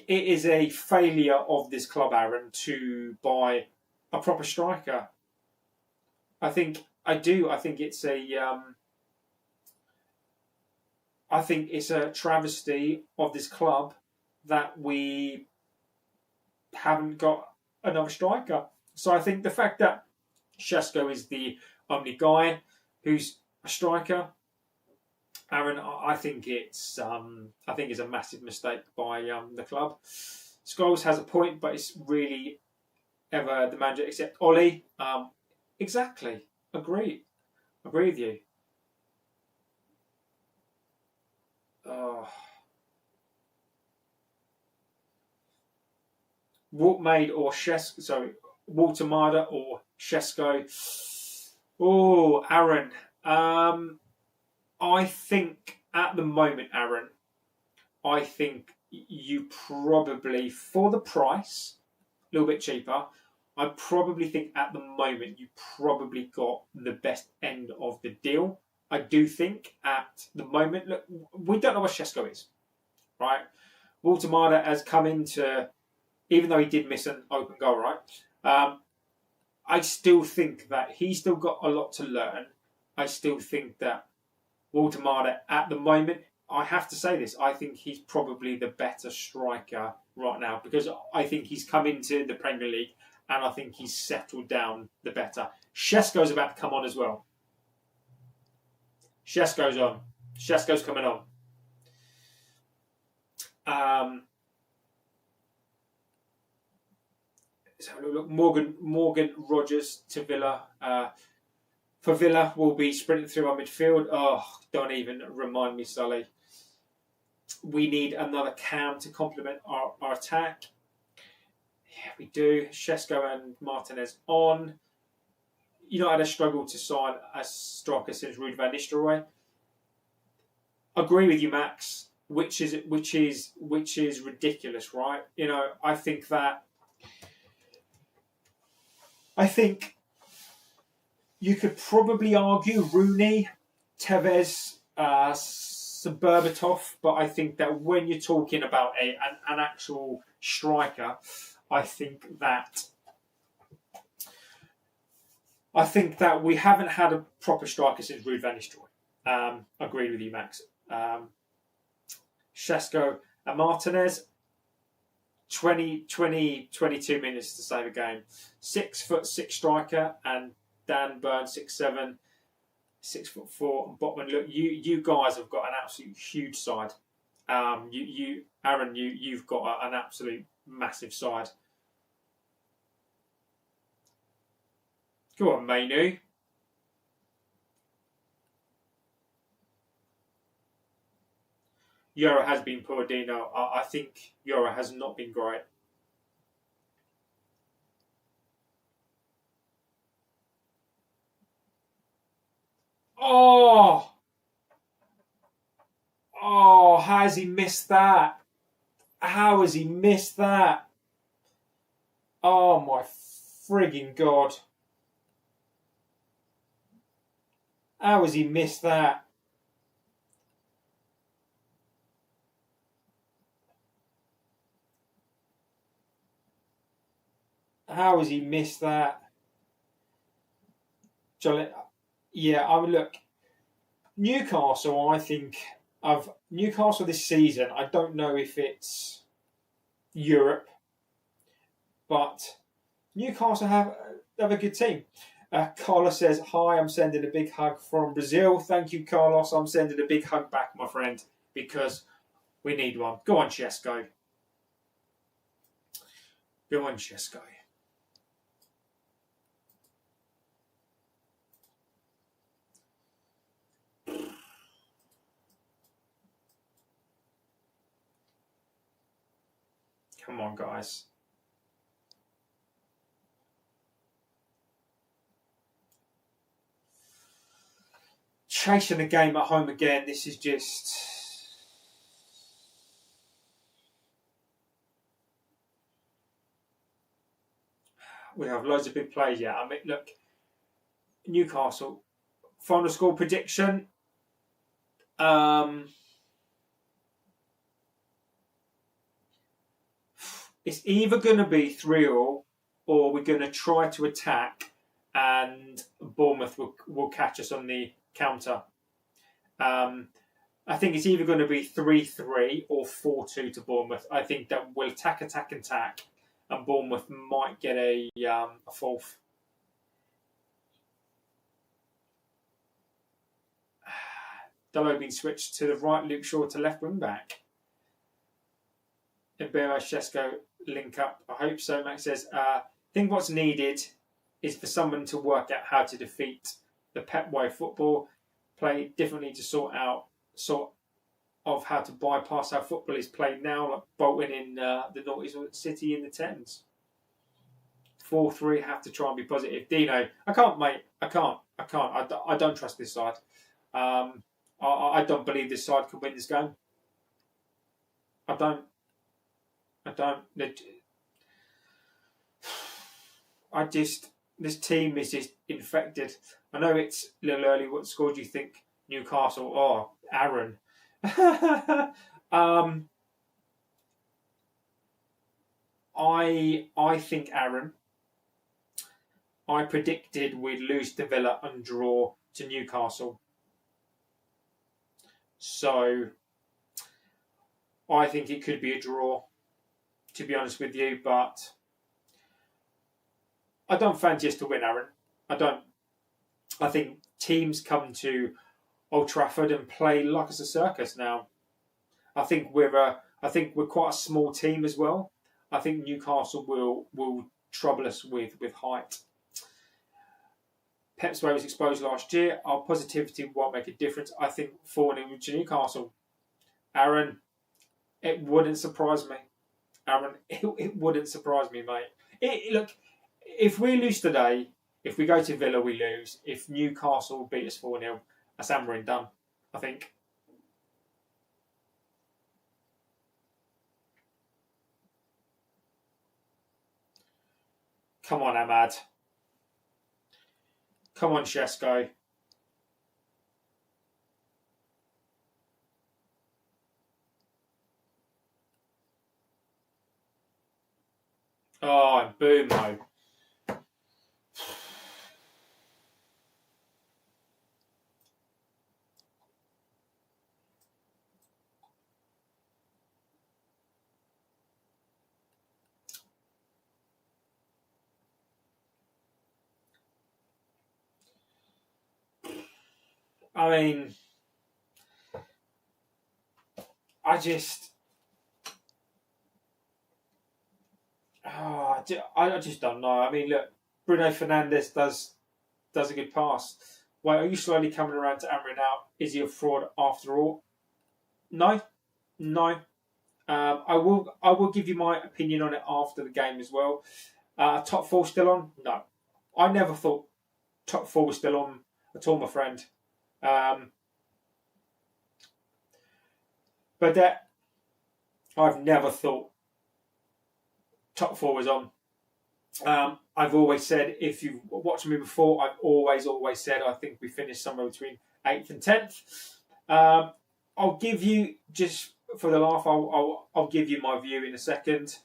A: is a failure of this club, Aaron, to buy a proper striker. I think it's a travesty of this club that we haven't got another striker. So I think the fact that Shesko is the only guy who's a striker, Aaron, I think it's a massive mistake by the club. Scholes has a point, but it's really ever the manager except Ollie. Exactly. Agree with you. Walter Marder or Shesko. Oh, Aaron. I think at the moment, Aaron, I think you probably, for the price, a little bit cheaper, I probably think at the moment you probably got the best end of the deal. I do think at the moment, look, we don't know what Shesko is, right? Walter Marder has come into, even though he did miss an open goal, right? I still think that he's still got a lot to learn. I still think that Walter Marder, at the moment, I have to say this, I think he's probably the better striker right now because I think he's come into the Premier League and I think he's settled down the better. Shesko's about to come on as well. Shesko's on. Shesko's coming on. So look, Morgan Rogers to Villa. For Villa, will be sprinting through our midfield. Oh, don't even remind me, Sully. We need another cam to complement our attack. Yeah, we do. Shesko and Martinez on. United have struggled to sign a striker since Ruud van Nistelrooy. Agree with you, Max. Which is ridiculous, right? You know, I think you could probably argue Rooney, Tevez, Berbatov, but I think that when you're talking about an actual striker, I think that we haven't had a proper striker since Ruud van Nistelrooy. Agreed with you, Max. Shesko and Martinez, 22 minutes to save a game. 6'6" striker, and Dan Burn 6'7", 6'4", and Botman. Look, you guys have got an absolute huge side. Aaron, you've got an absolute massive side. Go on, Mainu. Yoro has been poor, Dino. I think Yoro has not been great. Oh, how has he missed that? How has he missed that? Oh my frigging God. How has he missed that? How has he missed that? Yeah, I mean, look, Newcastle, I think, Of Newcastle this season, I don't know if it's Europe, but Newcastle have a good team. Carlos says, "Hi, I'm sending a big hug from Brazil." Thank you, Carlos. I'm sending a big hug back, my friend, because we need one. Go on, Chesko. Go on, Chesko. Come on, guys. Chasing the game at home again. This is just... We have loads of big plays, yeah. I mean, look, Newcastle. Final score prediction. It's either going to be 3-3 or we're going to try to attack and Bournemouth will catch us on the counter. I think it's either going to be 3-3 or 4-2 to Bournemouth. I think that we'll attack, and Bournemouth might get a fourth. Dalot being switched to the right, Luke Shaw to left wing back. Ibero Shesko link up. I hope so. Max says, I think what's needed is for someone to work out how to defeat the Pep way football, play differently to sort of how to bypass how football is played now, like Bolton in the noughties or City in the tens. 4-3, have to try and be positive. Dino, I can't, mate. I can't. I don't trust this side. I don't believe this side can win this game. I don't. This team is just infected. I know it's a little early. What score do you think? Newcastle. Oh, Aaron. I think Aaron. I predicted we'd lose to Villa and draw to Newcastle. So I think it could be a draw, to be honest with you, but I don't fancy us to win, Aaron. I don't. I think teams come to Old Trafford and play like it's a circus now. I think we're quite a small team as well. I think Newcastle will trouble us with height. Pep's way was exposed last year. Our positivity won't make a difference. I think 4-0 to Newcastle. Aaron, it wouldn't surprise me. Aaron, it wouldn't surprise me, mate. Look, if we lose today, if we go to Villa, we lose. If Newcastle beat us 4-0, that's Amorim done, I think. Come on, Ahmad. Come on, Shesko. Oh, boom, Mo. I mean, I just don't know. I mean, look, Bruno Fernandes does a good pass. Wait, are you slowly coming around to Amorim now? Is he a fraud after all? No. I will give you my opinion on it after the game as well. Top four still on? No. I never thought top four was still on at all, my friend. But I've never thought top four was on. I've always said, if you've watched me before, I've always said I think we finished somewhere between 8th and 10th. I'll give you, just for the laugh, I'll give you my view in a second.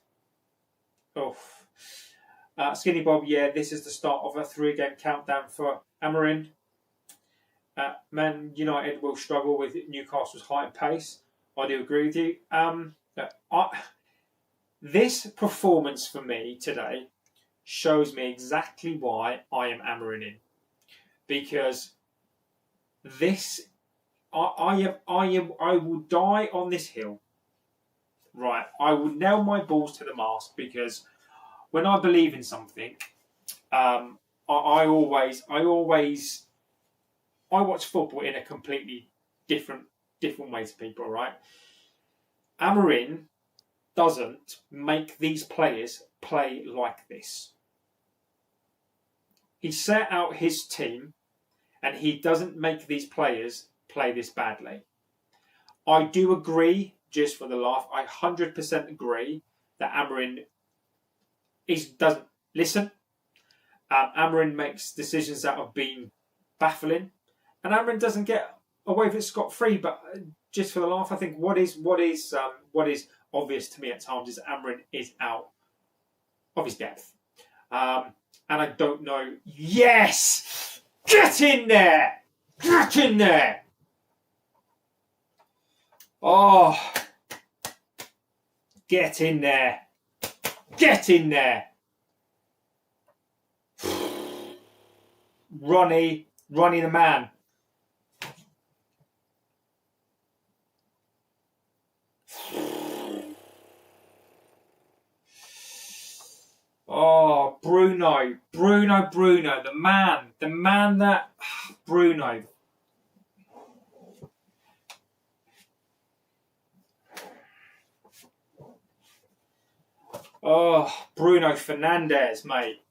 A: Skinny Bob, yeah, this is the start of a 3-game countdown for Amorim. Man United will struggle with Newcastle's height and pace. I do agree with you. This performance for me today shows me exactly why I am Amorim in, because this I will die on this hill. Right, I will nail my balls to the mast, because when I believe in something, I watch football in a completely different way to people. Right, Amorim doesn't make these players play like this. He set out his team, and he doesn't make these players play this badly. I do agree, just for the laugh, I 100% agree that Amorim doesn't listen. Amorim makes decisions that have been baffling, and Amorim doesn't get away with it scot-free. But just for the laugh, I think what is obvious to me at times is Amorim is out of his depth, and I don't know. Yes, get in there, get in there. Oh, get in there, get in there. Ronnie the man. Oh, Bruno, the man that Bruno. Oh, Bruno Fernandes, mate.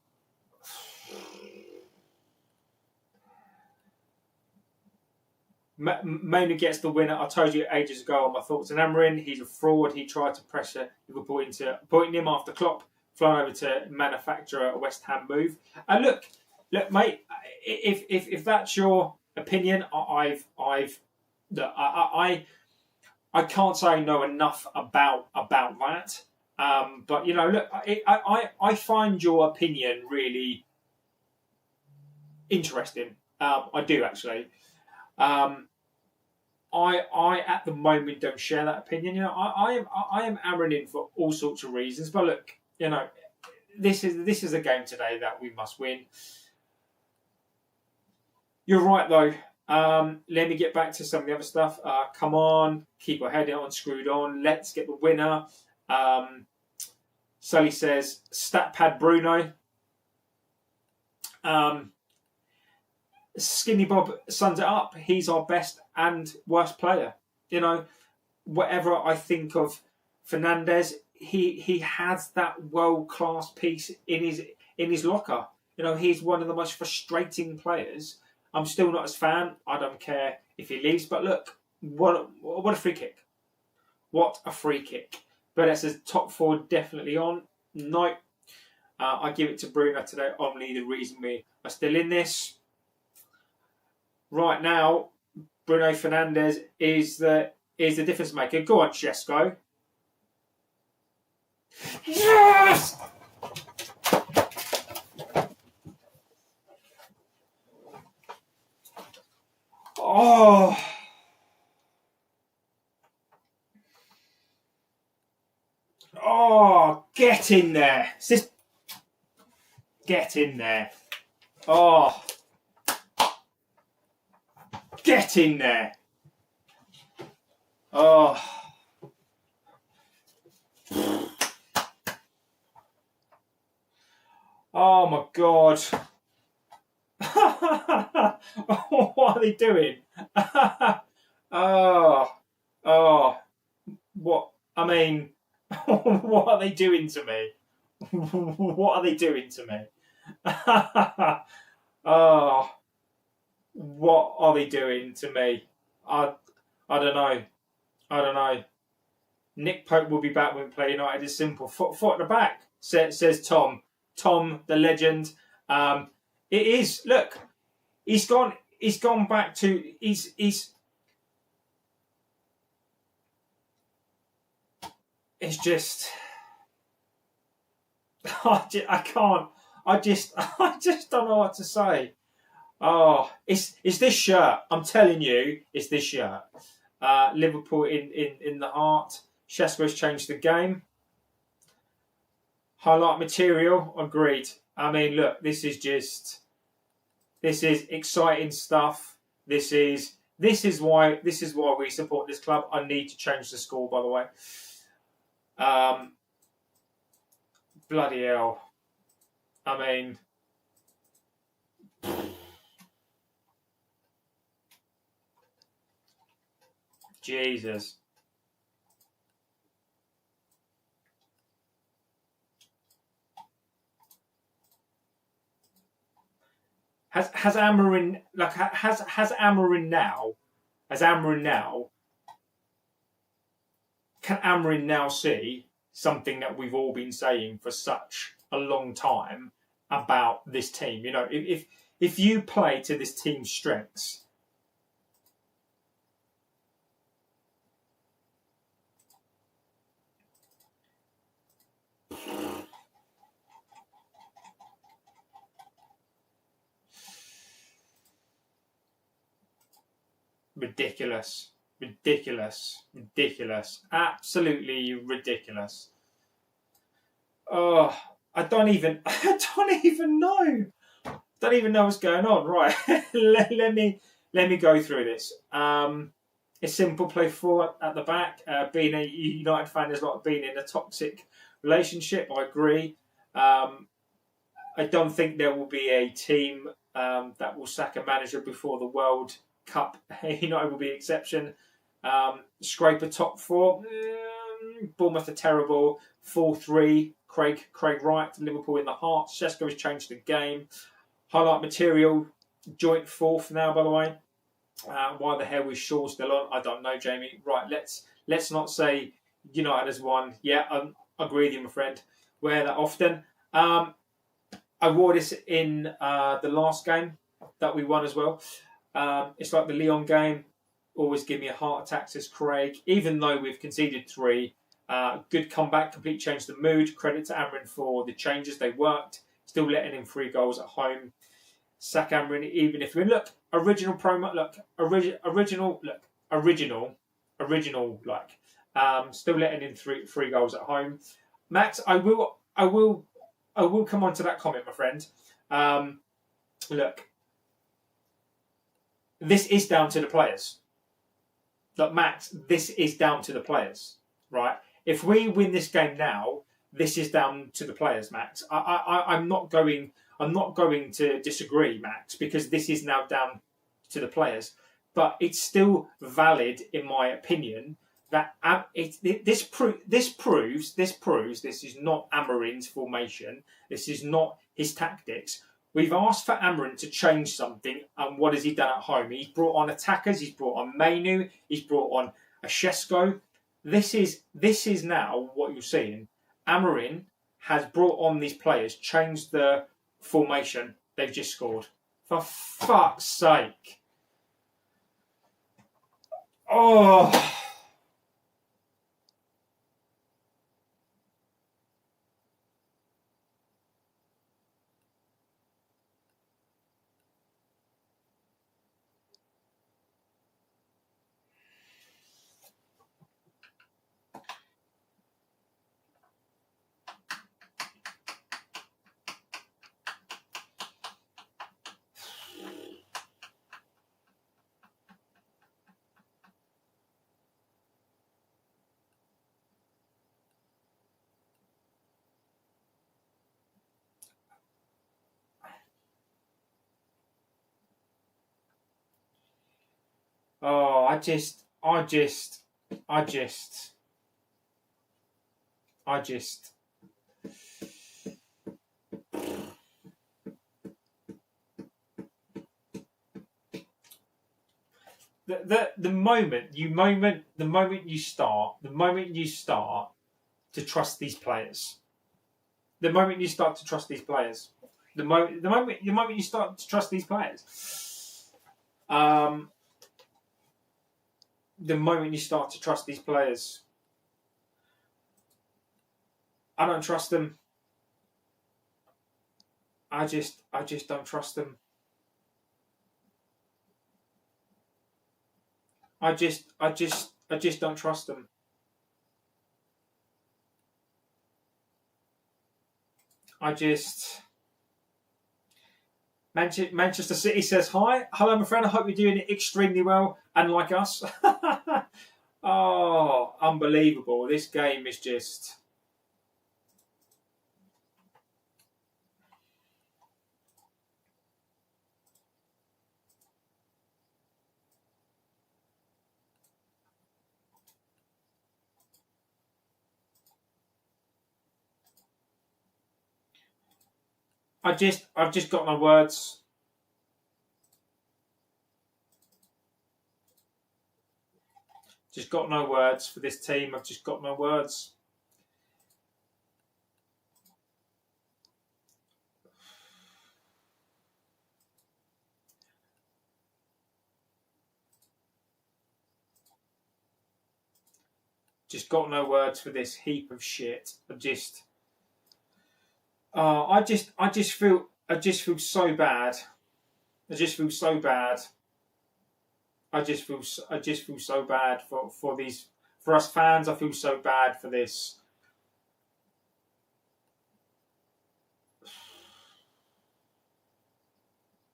A: Mainly gets the winner. I told you ages ago on my thoughts on Amorim. He's a fraud. He tried to pressure Liverpool into putting him after Klopp flying over to manufacture a West Ham move. And look, mate. If that's your opinion, I can't say know enough about that. But look, I find your opinion really interesting. I do actually. I at the moment don't share that opinion. I am Amorim for all sorts of reasons. But look, this is a game today that we must win. You're right though. Let me get back to some of the other stuff. Come on, keep our head on, screwed on. Let's get the winner. Sully says, stat pad Bruno. Skinny Bob sums it up. He's our best and worst player. Whatever I think of Fernandes, he has that world-class piece in his locker. He's one of the most frustrating players. I'm still not his fan. I don't care if he leaves. But look, what a free kick. What a free kick. But it says top four definitely on. No. I give it to Bruno today. Only the reason we are still in this. Right now, Bruno Fernandes is the difference maker. Go on, Chesko. Yes! Oh. Oh, get in there. Get in there. Oh. Get in there. Oh. Oh my God. What are they doing? Oh. What? I mean, what are they doing to me? What are they doing to me? Oh. What are they doing to me? I don't know. Nick Pope will be back when we play United. It's simple. Foot at the back, says Tom. Tom, the legend. It is. Look, he's gone back to. He's. It's just. I can't. I just don't know what to say. Oh, it's this shirt. I'm telling you, it's this shirt. Liverpool in the heart. Shesko's changed the game. Highlight material, agreed. I mean, look, this is exciting stuff. This is why we support this club. I need to change the score, by the way. Bloody hell. I mean, Jesus. Has Amorim now? Can Amorim now see something that we've all been saying for such a long time about this team? You know, if you play to this team's strengths. Ridiculous. Absolutely ridiculous. Oh, I don't even know. Don't even know what's going on. Right, let me go through this. It's simple. Play 4 at the back. Being a United fan, there's a lot of being in a toxic relationship. I agree. I don't think there will be a team that will sack a manager before the World Cup. United will be an exception. Scrape a top 4. Bournemouth are terrible. 4-3. Craig Wright. Liverpool in the heart. Shesko has changed the game. Highlight material. Joint 4th now, by the way. Why the hell is Shaw still on? I don't know, Jamie. Right, let's not say United has won. Yeah, I agree with you, my friend. Wear that often. I wore this in the last game that we won as well. It's like the Lyon game. Always give me a heart attack, says Craig. Even though we've conceded 3, good comeback, complete change the mood. Credit to Amorim for the changes. They worked. Still letting in 3 goals at home. Sack Amorim, even if we look original promo. Look original. Still letting in three goals at home. Max, I will come on to that comment, my friend. Look, this is down to the players. Look, Max, this is down to the players, right? If we win this game now, this is down to the players, Max. I'm not going to disagree, Max, because this is now down to the players. But it's still valid, in my opinion, that this proves this is not Amorim's formation. This is not his tactics. We've asked for Amorim to change something, and what has he done at home? He's brought on attackers. He's brought on Mainu. He's brought on a Shesko. This is now what you're seeing. Amorim has brought on these players, changed the formation. They've just scored. For fuck's sake! Oh. Oh, I just. The moment you start to trust these players, the moment you start to trust these players, the moment you start to trust these players, the moment you start to trust these players, I don't trust them. I just don't trust them. I just don't trust them. Manchester City says hi. Hello, my friend. I hope you're doing it extremely well and like us. Oh, unbelievable. This game is just... I've just got no words. Just got no words for this team. I've just got no words. Just got no words for this heap of shit. I just feel so bad. I just feel so bad. I just feel so bad for us fans. I feel so bad for this.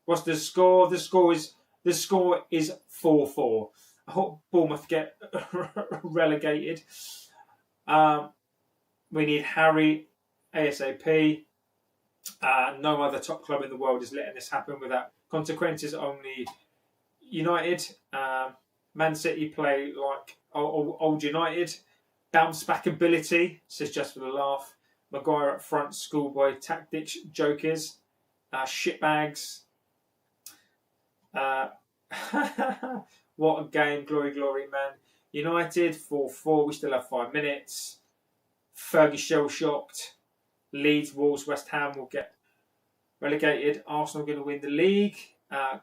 A: What's the score? The score is 4-4. I hope Bournemouth get relegated. We need Harry ASAP. No other top club in the world is letting this happen without consequences. Only United. Man City play like old United. Bounce back ability, says just for the laugh. Maguire up front, schoolboy tactics, jokers, shitbags. What a game, glory, glory, man. United 4-4, we still have 5 minutes. Fergie shell-shocked. Leeds, Wolves, West Ham will get relegated. Arsenal going to win the league.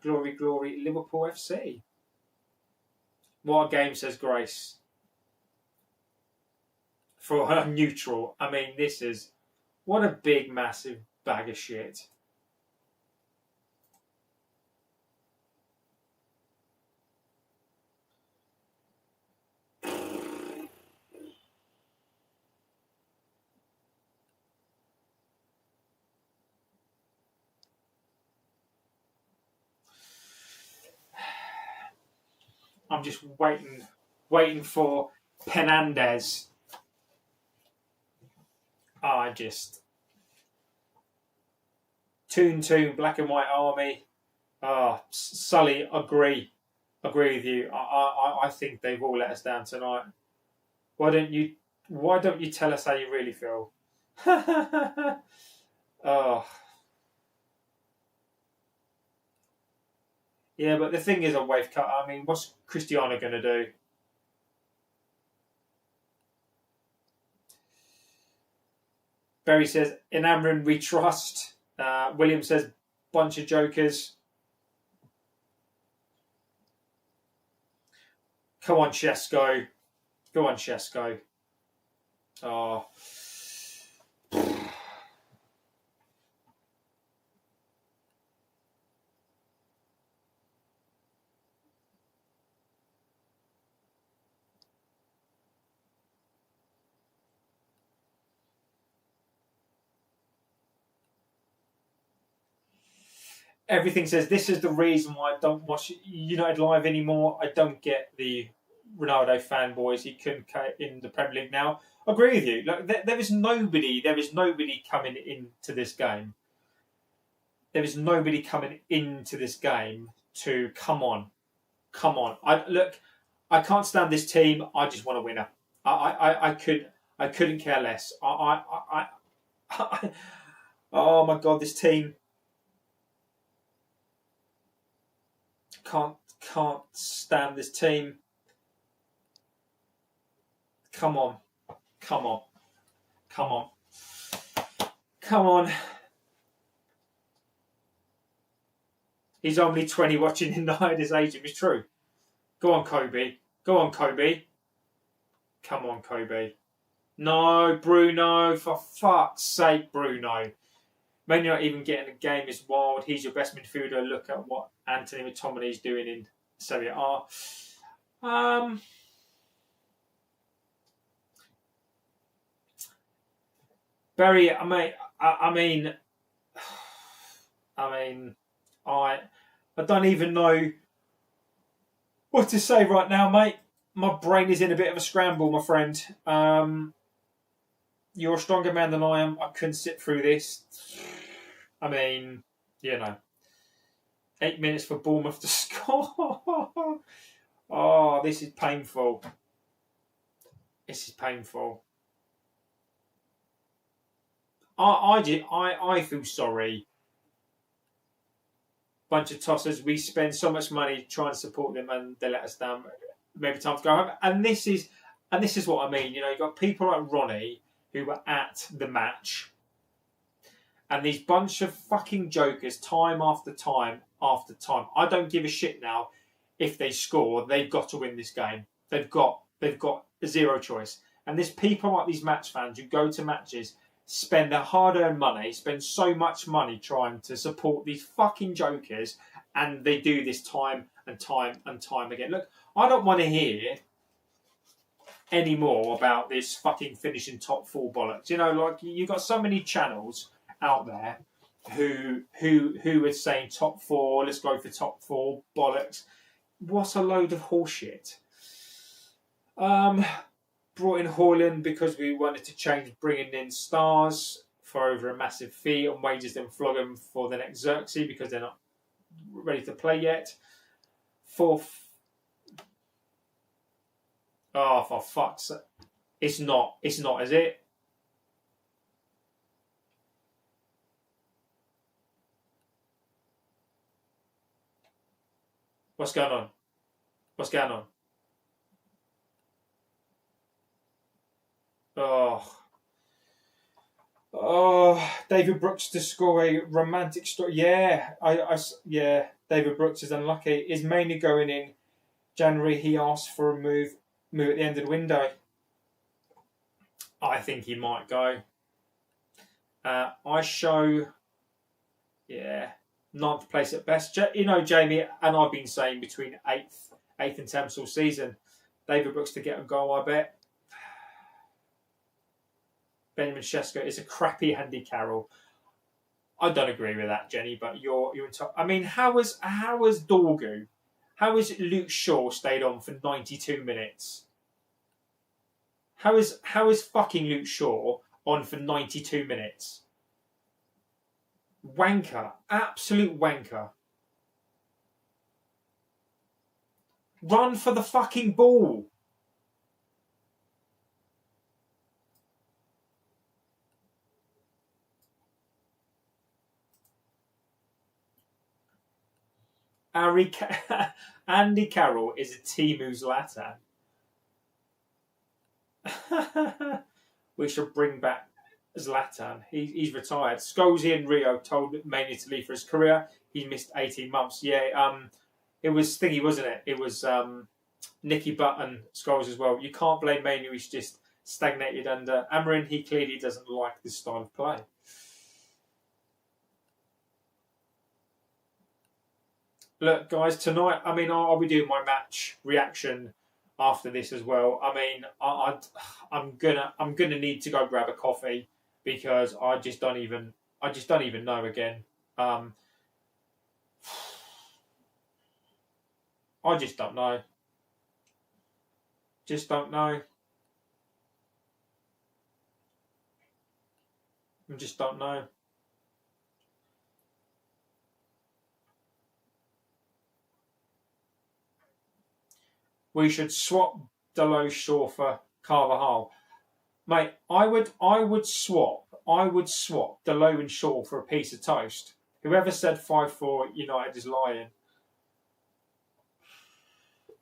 A: Glory, glory, Liverpool FC. What a game, says Grace. For her neutral. I mean, this is... What a big, massive bag of shit. I'm just waiting for Penandez. Toon, Black and White Army. Sully, agree with you. I think they've all let us down tonight. Why don't you tell us how you really feel? Oh. Yeah, but the thing is a wave cut. I mean, what's Cristiano going to do? Berry says, in Amrin we trust. William says, bunch of jokers. Come on, Shesko. Go on, Shesko. Oh. Everything says this is the reason why I don't watch United live anymore. I don't get the Ronaldo fanboys. He couldn't cut in the Premier League now. I agree with you. Like, there is nobody coming into this game. There is nobody coming into this game to come on. I can't stand this team. I just want a winner. I couldn't care less. Oh my God, this team. Can't stand this team. Come on. He's only 20 watching in the his age. It's true. Go on, Kobe. Come on, Kobe. No, Bruno. For fuck's sake, Bruno. Man, you're not even getting a game is wild. He's your best midfielder. Look at what Anthony McTominay's doing in Serie A. Barry, I mean, I don't even know what to say right now, mate. My brain is in a bit of a scramble, my friend. You're a stronger man than I am. I couldn't sit through this. I mean, 8 minutes for Bournemouth to score. Oh, this is painful. This is painful. I feel sorry. Bunch of tossers. We spend so much money trying to support them, and they let us down. Maybe time to go home. And this is what I mean. You've got people like Ronnie who were at the match, and these bunch of fucking jokers, time after time after time. I don't give a shit now if they score. They've got to win this game. They've got zero choice. And there's people like these match fans who go to matches, spend their hard-earned money, spend so much money trying to support these fucking jokers, and they do this time and time and time again. Look, I don't want to hear any more about this fucking finishing top 4 bollocks. You've got so many channels out there who are saying top 4, let's go for top 4 bollocks. What a load of horseshit. Brought in Haaland because we wanted to change bringing in stars for over a massive fee on wages, then flog them for the next Xerxes because they're not ready to play yet. Fourth. Oh, for fuck's sake. It's not, is it? What's going on? Oh, David Brooks to score a romantic story. Yeah, David Brooks is unlucky. Is mainly going in January. He asked for a move at the end of the window. I think he might go. I show, 9th place at best. Jamie, and I've been saying between 8th and 10th all season. David Brooks to get a goal, I bet. Benjamin Sesko is a crappy Andy Carroll. I don't agree with that, Jenny, but you're in top. I mean, how was Dorgu? How has Luke Shaw stayed on for 92 minutes? How is fucking Luke Shaw on for 92 minutes? Wanker. Absolute wanker. Run for the fucking ball. Andy Carroll is a Timu Zlatan. We should bring back Zlatan. He's retired. Scholesy and Rio told Mainly to leave for his career. He missed 18 months. Yeah, it was thingy, wasn't it? It was Nicky Butt and Scholes as well. You can't blame Mainly. He's just stagnated under Amorim. He clearly doesn't like this style of play. Look, guys, tonight, I'll be doing my match reaction after this as well. I'm gonna need to go grab a coffee because I just don't even know again. I just don't know. Just don't know. I just don't know. We should swap Delos Shaw for Carvajal. Mate, I would swap Delos and Shaw for a piece of toast. Whoever said 5-4 United is lying.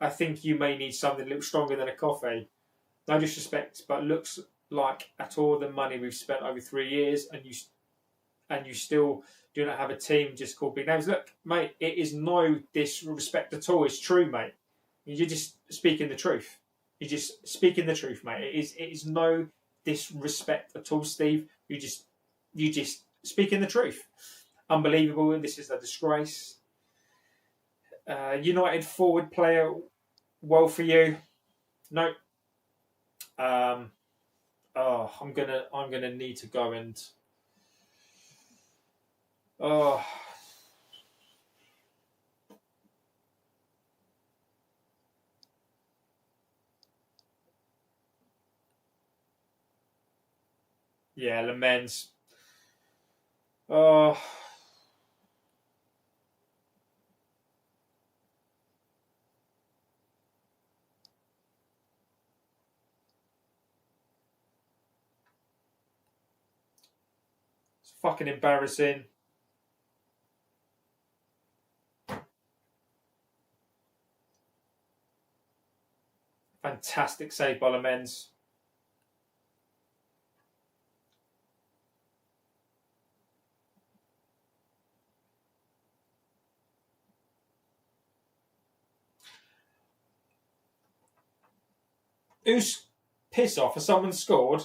A: I think you may need something a little stronger than a coffee. No disrespect, but looks like at all the money we've spent over 3 years, and you still do not have a team just called big names. Look, mate, it is no disrespect at all. It's true, mate. You're just speaking the truth. You're just speaking the truth, mate. It is no disrespect at all, Steve. You just speaking the truth. Unbelievable. This is a disgrace. United forward player well for you. No. I'm gonna need to go and. Oh. Yeah, Le Mans. Oh. It's fucking embarrassing. Fantastic save by Le Mans. Who's piss off? Has someone scored?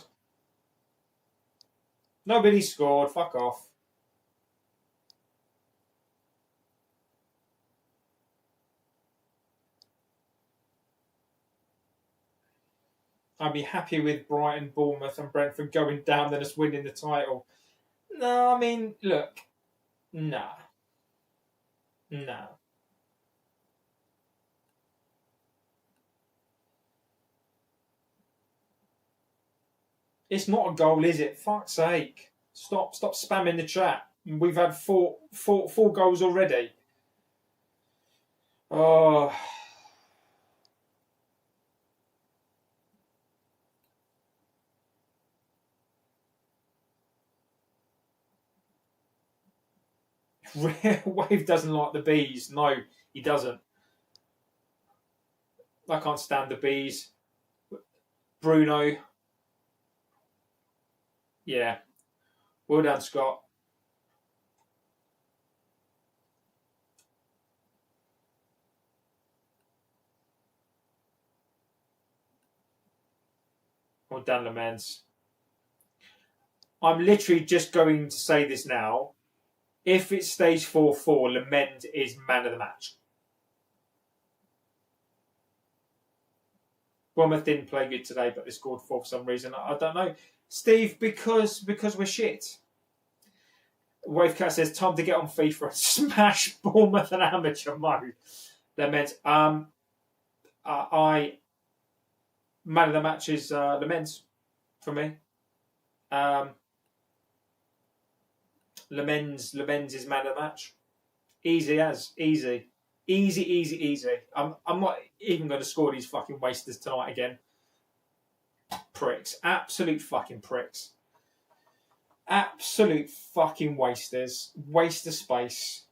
A: Nobody scored. Fuck off. I'd be happy with Brighton, Bournemouth, and Brentford going down than us winning the title. No, I mean, look. Nah. Nah. It's not a goal, is it? Fuck's sake. Stop spamming the chat. We've had four goals already. Oh. Wave doesn't like the bees. No, he doesn't. I can't stand the bees. Bruno. Yeah. Well done, Scott. Well done, Le Mans. I'm literally just going to say this now. If it's stage 4-4, Le Mans is man of the match. Bournemouth didn't play good today, but they scored 4 for some reason. I don't know. Steve, because we're shit. Wavecat says, time to get on FIFA and smash Bournemouth and amateur mode. Le Mans. Man of the match is Le Mans for me. Le Mans is man of the match. Easy. I'm not even going to score these fucking wasters tonight again. Pricks. Absolute fucking pricks. Absolute fucking wasters. Waste of space.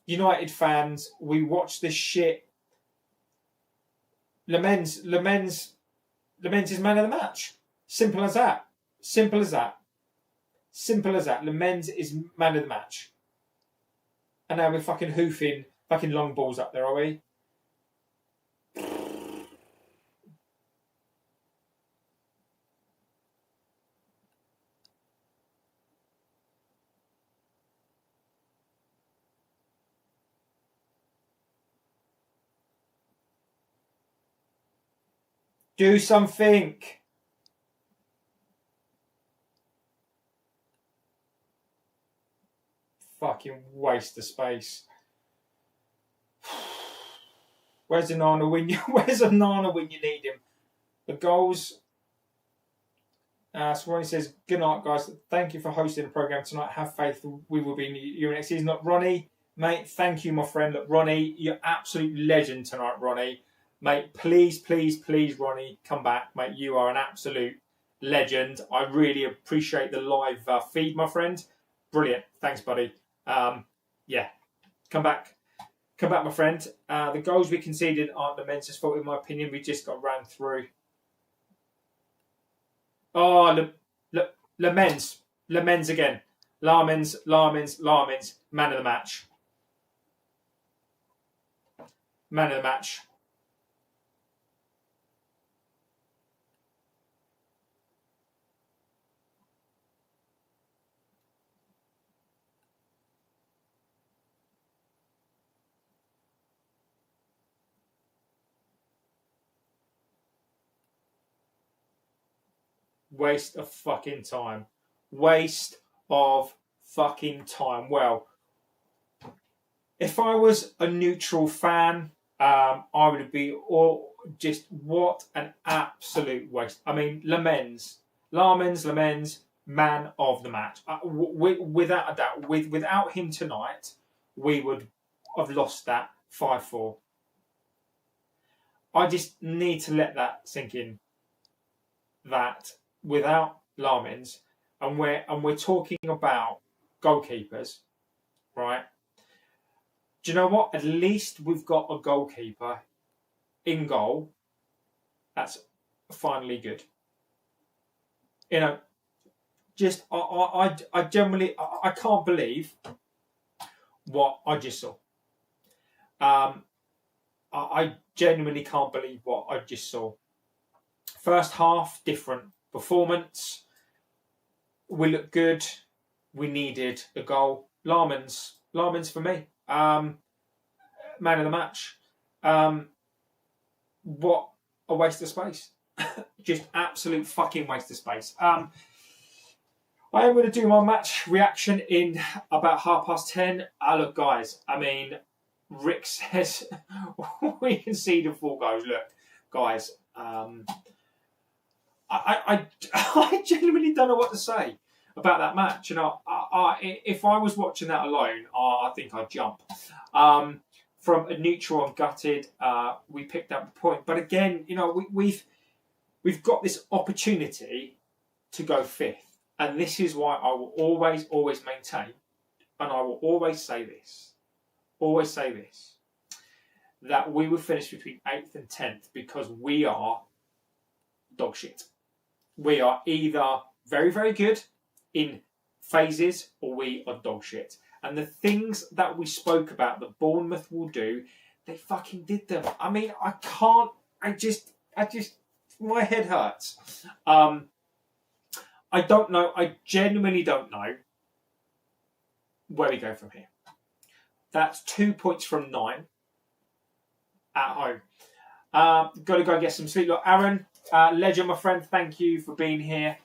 A: United fans, we watch this shit. Le Mans is man of the match. Simple as that. Le Mans is man of the match. And now we're fucking hoofing fucking long balls up there, are we? Do something. Fucking waste of space. Where's Onana when you need him? The goals. So Ronnie says, good night, guys. Thank you for hosting the programme tonight. Have faith we will be in you next season. Look, Ronnie, mate, thank you, my friend. Look, Ronnie, you're absolute legend tonight, Ronnie. Mate, please, Ronnie, come back. Mate, you are an absolute legend. I really appreciate the live feed, my friend. Brilliant. Thanks, buddy. Yeah, come back, my friend. The goals we conceded aren't the men's fault, in my opinion. We just got ran through. Oh, Le Mans again. Larmins, man of the match. Man of the match. Waste of fucking time. Waste of fucking time. Well, if I was a neutral fan, I would be all just what an absolute waste. I mean, Lamens, man of the match. Without a doubt, without him tonight, we would have lost that 5-4. I just need to let that sink in. That without Lamens, and we're talking about goalkeepers, right? Do you know what? At least we've got a goalkeeper in goal. That's finally good. You know, just I generally I can't believe what I just saw. I genuinely can't believe what I just saw. First half, different performance. We looked good. We needed a goal. Lamens for me. Man of the match. What a waste of space. Just absolute fucking waste of space. I am going to do my match reaction in about 10:30. Look, guys, I mean, Rick says we conceded 4 goals. Look, guys, I genuinely don't know what to say about that match. You know, if I was watching that alone, I think I'd jump. From a neutral, I'm gutted. We picked up a point, but again, you know, we've got this opportunity to go 5th, and this is why I will always maintain, and I will always say this, that we will finish between 8th and 10th because we are dog shit. We are either very, very good in phases or we are dog shit. And the things that we spoke about that Bournemouth will do, they fucking did them. I mean, I just, my head hurts. I don't know. I genuinely don't know where we go from here. That's 2 points from 9 at home. Got to go get some sleep. Look, Aaron, legend, my friend, thank you for being here.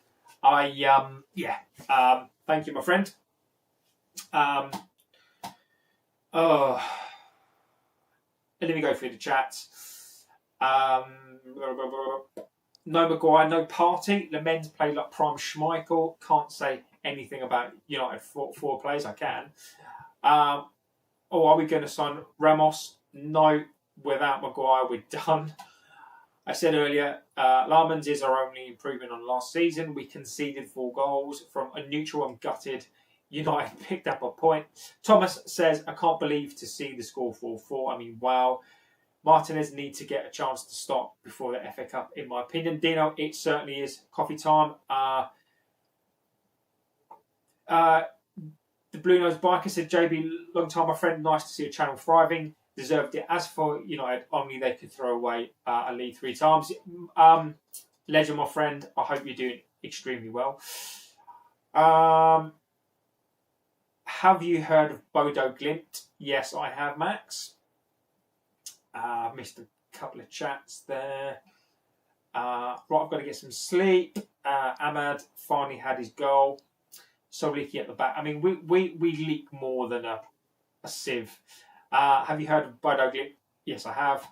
A: Thank you, my friend. Let me go through the chats. No Maguire, no Party. The men's play like prime Schmeichel. Can't say anything about United 4 players. I can. Are we going to sign Ramos? No. Without Maguire, we're done. I said earlier, Lamens is our only improvement on last season. We conceded 4 goals. From a neutral, I'm gutted. United picked up a point. Thomas says, I can't believe to see the score 4-4. I mean, wow. Martinez needs to get a chance to stop before the FA Cup, in my opinion. Dino, it certainly is coffee time. The Blue Nose Biker said, JB, long time, my friend. Nice to see your channel thriving. Deserved it. As for United, only they could throw away a lead 3 times. Legend, my friend. I hope you're doing extremely well. Have you heard of Bodo Glimt? Yes, I have, Max. Missed a couple of chats there. Right, I've got to get some sleep. Ahmad finally had his goal. So leaky at the back. I mean, we leak more than a sieve. Have you heard of Bodo Glimt? Yes, I have.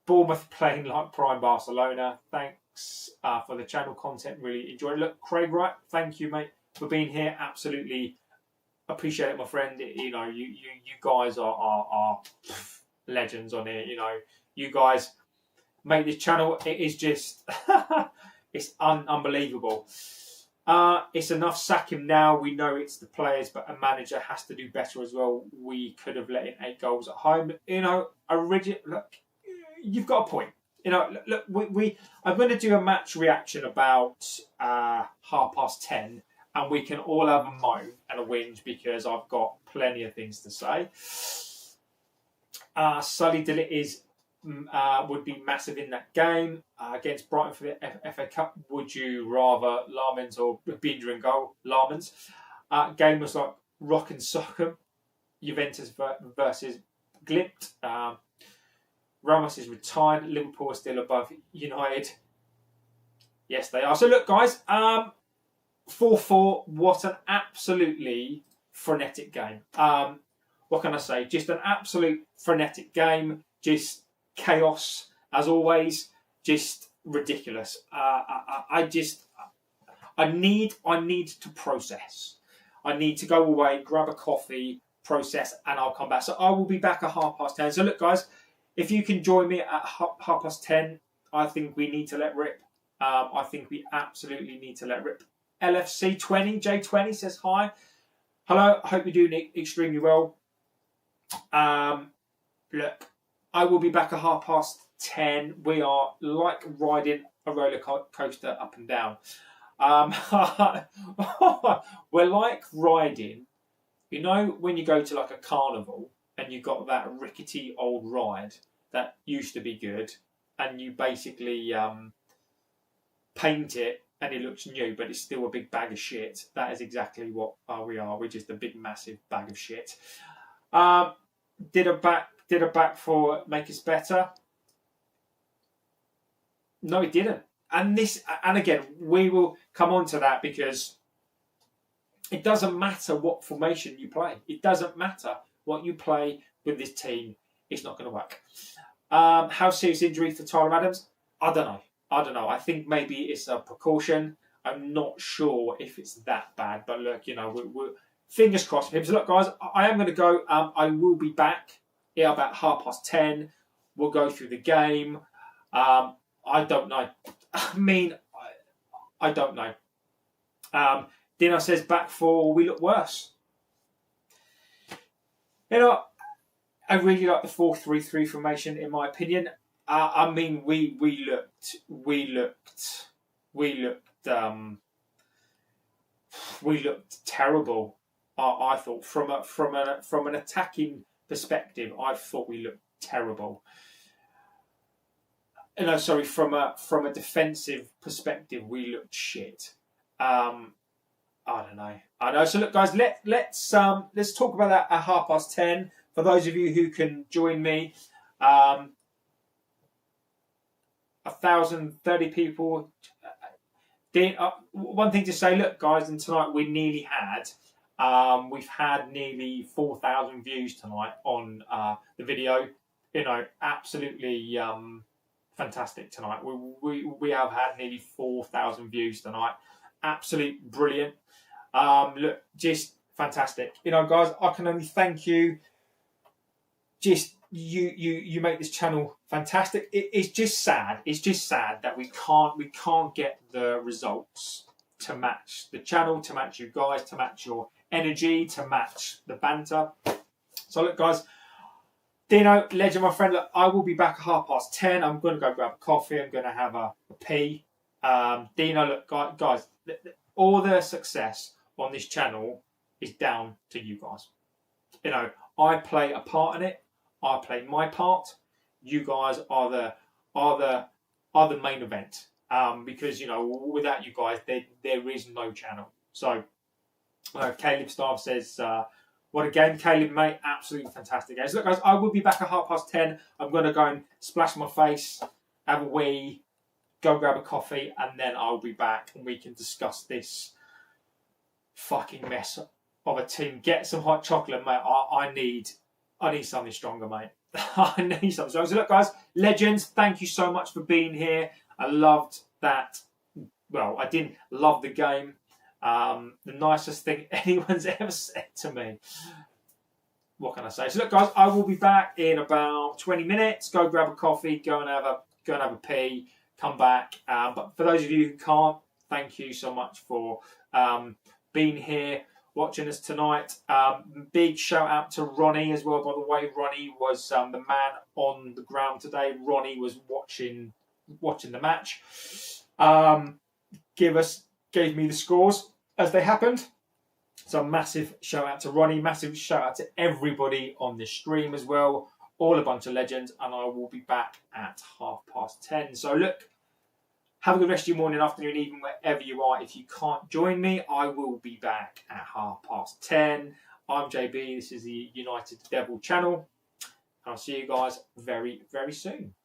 A: Bournemouth playing like prime Barcelona. Thanks for the channel content. Really enjoyed it. Look, Craig Wright, thank you, mate, for being here. Absolutely appreciate it, my friend. You know, you guys are legends on here. You know, you guys make this channel. It is just it's unbelievable. It's enough. Sack him now. We know it's the players, but a manager has to do better as well. We could have let in 8 goals at home. You know, look, you've got a point. You know, look, I'm going to do a match reaction about 10:30, and we can all have a moan and a whinge because I've got plenty of things to say. Sully Dillett would be massive in that game against Brighton for the FA Cup. Would you rather Lamens or Binder in goal? Lamens. Game was like rock and sock'em. Juventus versus Glimt. Ramos is retired. Liverpool are still above United. Yes, they are. So look, guys, 4-4. What an absolutely frenetic game. What can I say? Just an absolute frenetic game. Just chaos as always. Just ridiculous. I need to process. I need to go away, grab a coffee, process, and I'll come back. So I will be back at 10:30. So look, guys, if you can join me at 10:30, I think we need to let rip. I think we absolutely need to let rip. LFC 20, J20 says hi. Hello, I hope you're doing extremely well. Look, I will be back at 10:30. We are like riding a roller coaster up and down. We're like riding, you know, when you go to like a carnival and you've got that rickety old ride that used to be good, and you basically paint it and it looks new, but it's still a big bag of shit. That is exactly what we are. We're just a big, massive bag of shit. Did a back for make us better? No, it didn't. And again, we will come on to that, because it doesn't matter what formation you play. It doesn't matter what you play with this team. It's not going to work. How serious injury for Tyler Adams? I don't know. I think maybe it's a precaution. I'm not sure if it's that bad. But look, you know, we're fingers crossed for him. So look, guys, I am going to go. I will be back about 10:30. We'll go through the game. I don't know. I mean, I don't know. Dino says back 4, we look worse. You know, I really like the 4-3-3 formation, in my opinion. I mean, we looked terrible. I thought from an attacking perspective, I thought we looked terrible. No, sorry. From a defensive perspective, we looked shit. I don't know. I know. So look, guys, let's talk about that at 10:30. For those of you who can join me, 1,030 people. One thing to say, look, guys, and tonight we nearly had. We've had nearly 4,000 views tonight on the video. You know, absolutely. Fantastic tonight. We have had nearly 4,000 views tonight. Absolute brilliant. Look, just fantastic. You know, guys, I can only thank you. Just you make this channel fantastic. It's just sad. It's just sad that we can't get the results to match the channel, to match you guys, to match your energy, to match the banter. So look, guys. Dino, legend, my friend, look, I will be back at 10:30. I'm going to go grab a coffee. I'm going to have a pee. Dino, look, guys, all the success on this channel is down to you guys. You know, I play a part in it. I play my part. You guys are the main event. Because, you know, without you guys, there is no channel. So, Caleb Starve says... what a game, Caleb, mate. Absolutely fantastic game. So look, guys, I will be back at 10:30. I'm going to go and splash my face, have a wee, go grab a coffee, and then I'll be back and we can discuss this fucking mess of a team. Get some hot chocolate, mate. I need something stronger, mate. I need something stronger. So look, guys, legends, thank you so much for being here. I loved that. Well, I didn't love the game. The nicest thing anyone's ever said to me. What can I say? So look, guys, I will be back in about 20 minutes. Go grab a coffee, go and have a pee, come back. But for those of you who can't, thank you so much for being here, watching us tonight. Big shout out to Ronnie as well, by the way. Ronnie was the man on the ground today. Ronnie was watching the match. Gave me the scores as they happened. So massive shout out to Ronnie, massive shout out to everybody on this stream as well. All a bunch of legends, and I will be back at 10:30. So look, have a good rest of your morning, afternoon, evening, wherever you are. If you can't join me, I will be back at 10:30. I'm JB, this is the United Devil channel. I'll see you guys very, very soon.